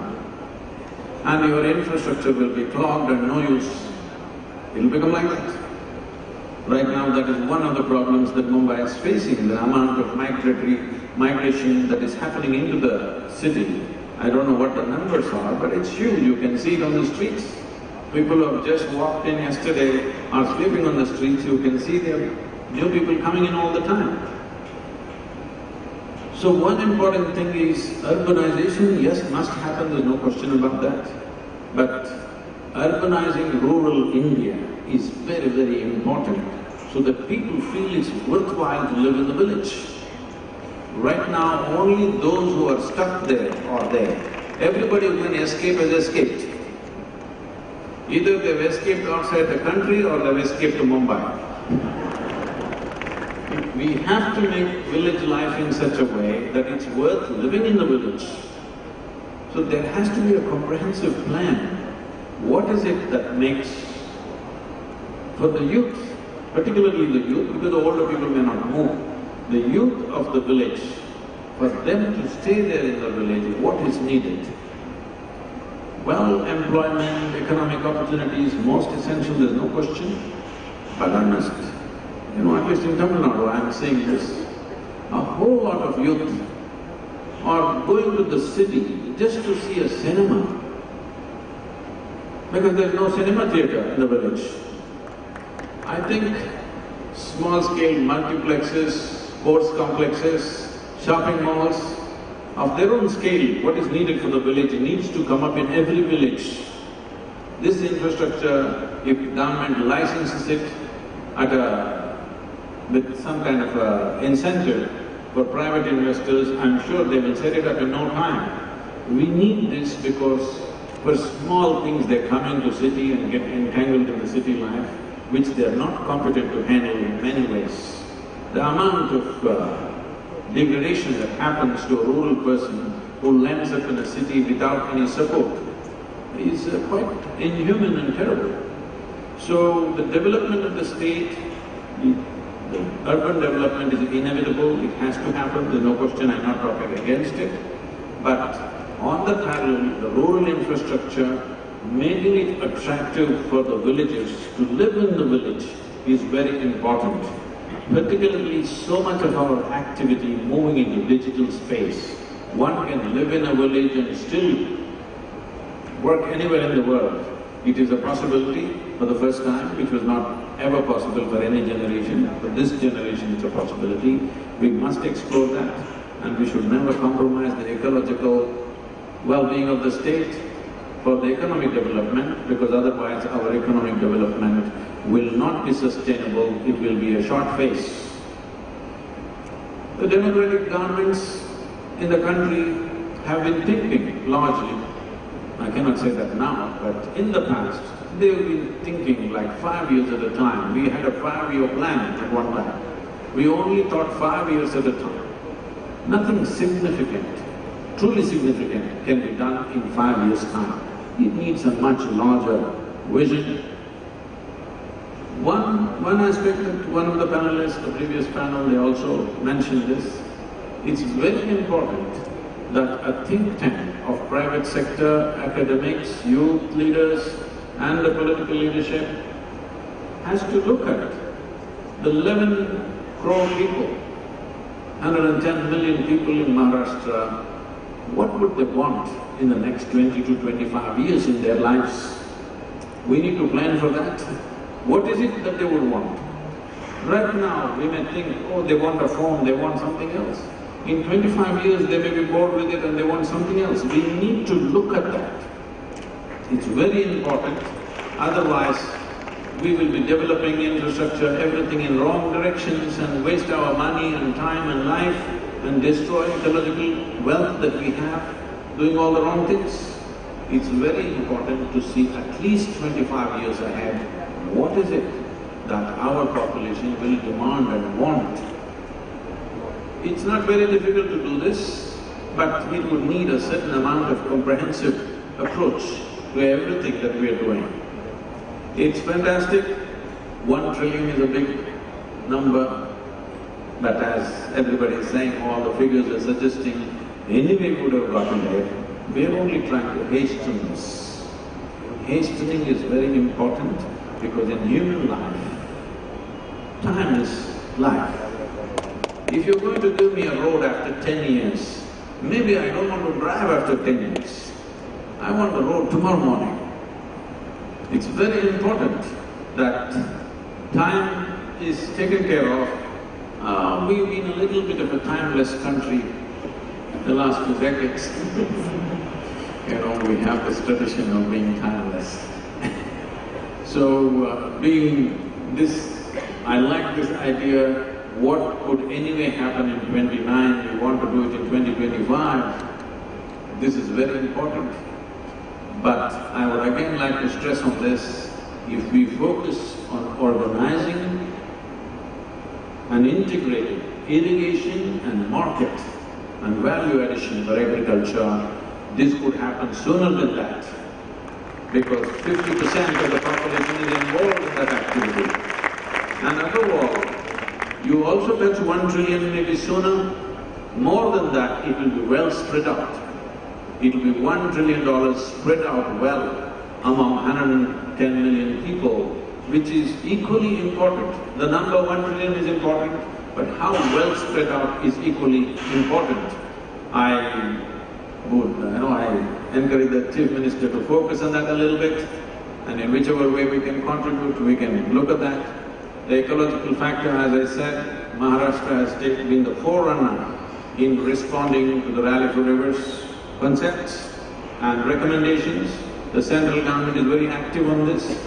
And your infrastructure will be clogged and no use. It'll become like that. Right now, that is one of the problems that Mumbai is facing, the amount of migration that is happening into the city. I don't know what the numbers are, but it's huge. You can see it on the streets. People who have just walked in yesterday are sleeping on the streets. You can see there are new people coming in all the time. So one important thing is urbanization, yes, must happen, there's no question about that. But urbanizing rural India is very, very important, so that people feel it's worthwhile to live in the village. Right now, only those who are stuck there are there. Everybody who can escape has escaped. Either they've escaped outside the country or they've escaped to Mumbai. We have to make village life in such a way that it's worth living in the village. So there has to be a comprehensive plan. What is it that makes, for the youth, particularly the youth, because the older people may not move, the youth of the village, for them to stay there in the village, what is needed? Well, employment, economic opportunities, most essential, there's no question, but I must, at least in Tamil Nadu, I'm seeing this. A whole lot of youth are going to the city just to see a cinema, because there's no cinema theatre in the village. I think small-scale multiplexes, sports complexes, shopping malls, of their own scale, what is needed for the village needs to come up in every village. This infrastructure, if government licenses it with some kind of a incentive for private investors, I'm sure they will set it up in no time. We need this because for small things they come into city and get entangled in the city life, which they are not competent to handle in many ways. The amount of degradation that happens to a rural person who lands up in a city without any support is quite inhuman and terrible. So the development of the state, the urban development is inevitable, it has to happen, there's no question, I'm not talking against it. But on the parallel, the rural infrastructure, making it attractive for the villagers to live in the village is very important. Particularly, so much of our activity moving into digital space. One can live in a village and still work anywhere in the world. It is a possibility for the first time, which was not ever possible for any generation. For this generation, it's a possibility. We must explore that, and we should never compromise the ecological well-being of the state for the economic development, because otherwise our economic development will not be sustainable, it will be a short phase. The democratic governments in the country have been thinking largely, I cannot say that now, but in the past, they've been thinking like 5 years at a time. We had a 5-year plan at one time. We only thought 5 years at a time. Nothing significant, truly significant, can be done in 5 years' time. It needs a much larger vision. One aspect that one of the panelists, the previous panel, they also mentioned this. It's very important that a think tank of private sector, academics, youth leaders and the political leadership has to look at the 11 crore people, 110 million people in Maharashtra. What would they want in the next 20 to 25 years in their lives? We need to plan for that. What is it that they would want? Right now, we may think, oh, they want a phone, they want something else. In 25 years, they may be bored with it and they want something else. We need to look at that. It's very important. Otherwise, we will be developing infrastructure, everything in wrong directions and waste our money and time and life and destroy ecological wealth that we have, doing all the wrong things. It's very important to see at least 25 years ahead, what is it that our population will demand and want. It's not very difficult to do this, but it would need a certain amount of comprehensive approach to everything that we are doing. It's fantastic, 1 trillion is a big number, but as everybody is saying, all the figures are suggesting, anyway we would have gotten there. We are only trying to hasten this. Hastening is very important because in human life, time is life. If you're going to give me a road after 10 years, maybe I don't want to drive after 10 years. I want the road tomorrow morning. It's very important that time is taken care of. We've been a little bit of a timeless country the last few decades. You know, we have this tradition of being timeless. So, being this, I like this idea, what could anyway happen in 29, we want to do it in 2025. This is very important. But I would again like to stress on this, if we focus on organizing and integrating irrigation and market and value addition for agriculture, this could happen sooner than that, because 50% of the population is involved in that activity. And above all, you also touch 1 trillion maybe sooner. More than that, it will be well spread out. It will be $1 trillion spread out well among 110 million people, which is equally important. The number 1 trillion is important, but how well spread out is equally important. I encourage the Chief Minister to focus on that a little bit, and in whichever way we can contribute, we can look at that. The ecological factor, as I said, Maharashtra has been the forerunner in responding to the Rally for Rivers concepts and recommendations. The central government is very active on this.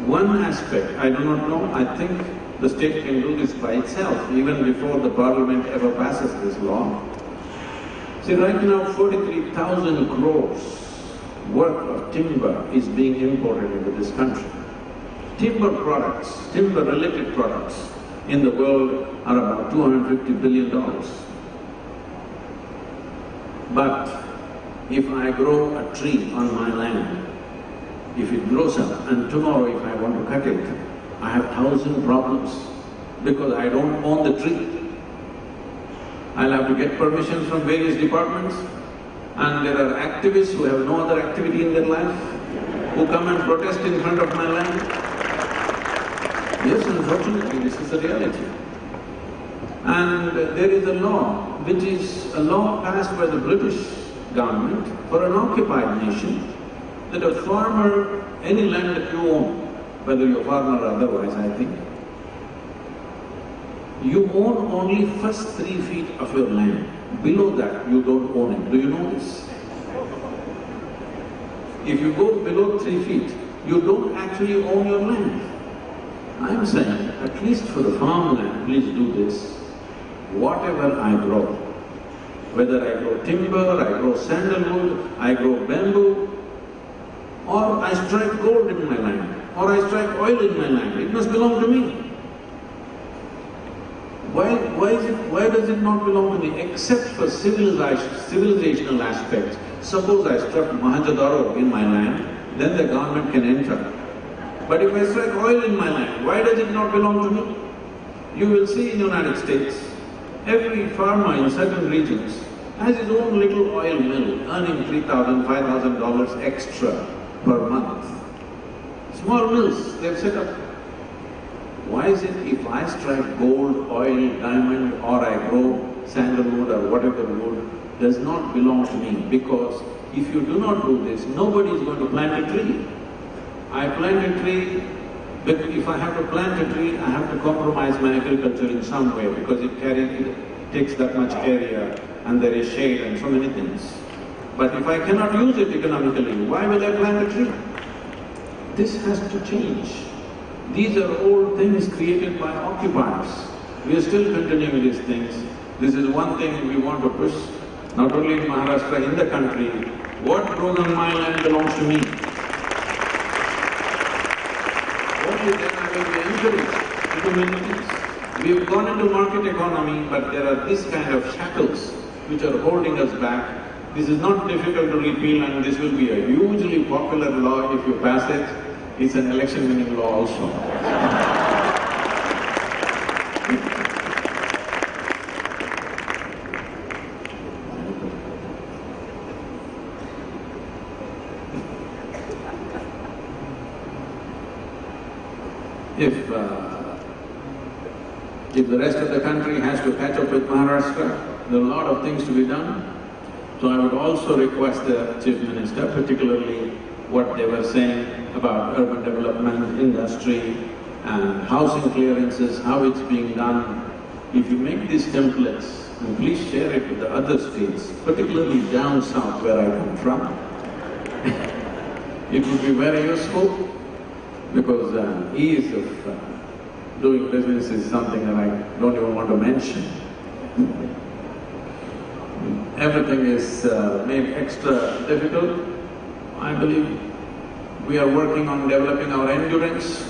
One aspect, I do not know, I think the state can do this by itself, even before the parliament ever passes this law. See, right now 43,000 crores worth of timber is being imported into this country. Timber products, timber-related products in the world are about $250 billion. But if I grow a tree on my land, if it grows up and tomorrow if I want to cut it, I have 1,000 problems because I don't own the tree. I'll have to get permissions from various departments, and there are activists who have no other activity in their life who come and protest in front of my land. Yes, unfortunately, this is the reality. And there is a law, which is a law passed by the British government for an occupied nation, that a farmer, any land that you own, whether you're a farmer or otherwise, I think, you own only first 3 feet of your land. Below that, you don't own it. Do you know this? If you go below 3 feet, you don't actually own your land. I'm saying, at least for the farmland, please do this. Whatever I grow, whether I grow timber, I grow sandalwood, I grow bamboo, or I strike gold in my land, or I strike oil in my land, it must belong to me. Why does it not belong to me, except for civilizational aspects? Suppose I struck Mohenjo-daro in my land, then the government can enter. But if I strike oil in my land, why does it not belong to me? You will see in the United States, every farmer in certain regions has his own little oil mill, earning $3,000, $5,000 extra per month. Small mills they've set up. Why is it if I strike gold, oil, diamond, or I grow sandalwood or whatever wood, does not belong to me? Because if you do not do this, nobody is going to plant a tree. I plant a tree, but if I have to plant a tree, I have to compromise my agriculture in some way because it takes that much area and there is shade and so many things. But if I cannot use it economically, why will I plant a tree? This has to change. These are all things created by occupiers. We are still continuing these things. This is one thing we want to push, not only in Maharashtra, in the country. What grows on my land belongs to me. Only then I will be encouraged to do many things. We've gone into market economy, but there are these kind of shackles which are holding us back. This is not difficult to repeal, and this will be a hugely popular law if you pass it. It's an election-winning law also. If the rest of the country has to catch up with Maharashtra, there are a lot of things to be done. So I would also request the Chief Minister, particularly what they were saying about urban development, industry and housing clearances, how it's being done. If you make these templates, and please share it with the other states, particularly down south where I come from, it would be very useful, because ease of doing business is something that I don't even want to mention. Everything is made extra difficult. I believe we are working on developing our endurance.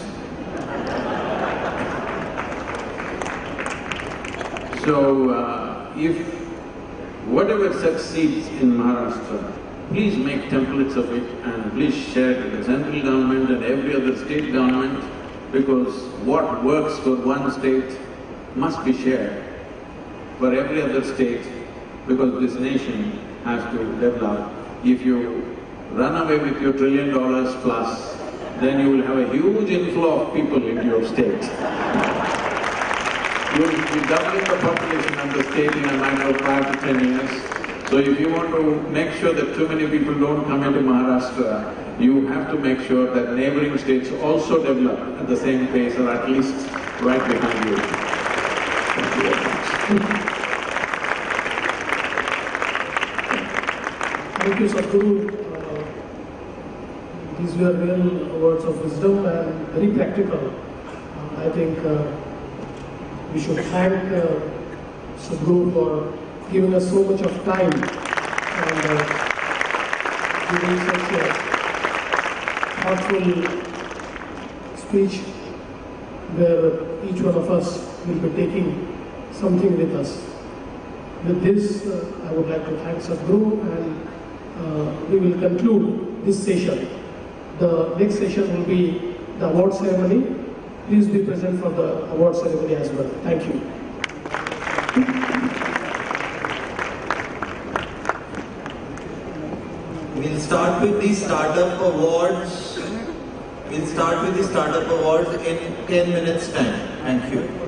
So, if whatever succeeds in Maharashtra, please make templates of it and please share it with the central government and every other state government, because what works for one state must be shared for every other state, because this nation has to develop. If you run away with your $1 trillion plus, then you will have a huge inflow of people into your state. You will be doubling the population of the state in a matter of 5 to 10 years. So if you want to make sure that too many people don't come into Maharashtra, you have to make sure that neighboring states also develop at the same pace or at least right behind you. Thank you very much. Thank you, Sadhguru. These were real words of wisdom and very practical. I think we should thank Sadhguru for giving us so much of time and giving such a thoughtful speech where each one of us will be taking something with us. With this, I would like to thank Sadhguru, and we will conclude this session. The next session will be the award ceremony. Please be present for the award ceremony as well. Thank you. We'll start with the startup awards. We'll start with the startup awards in 10 minutes time. Thank you.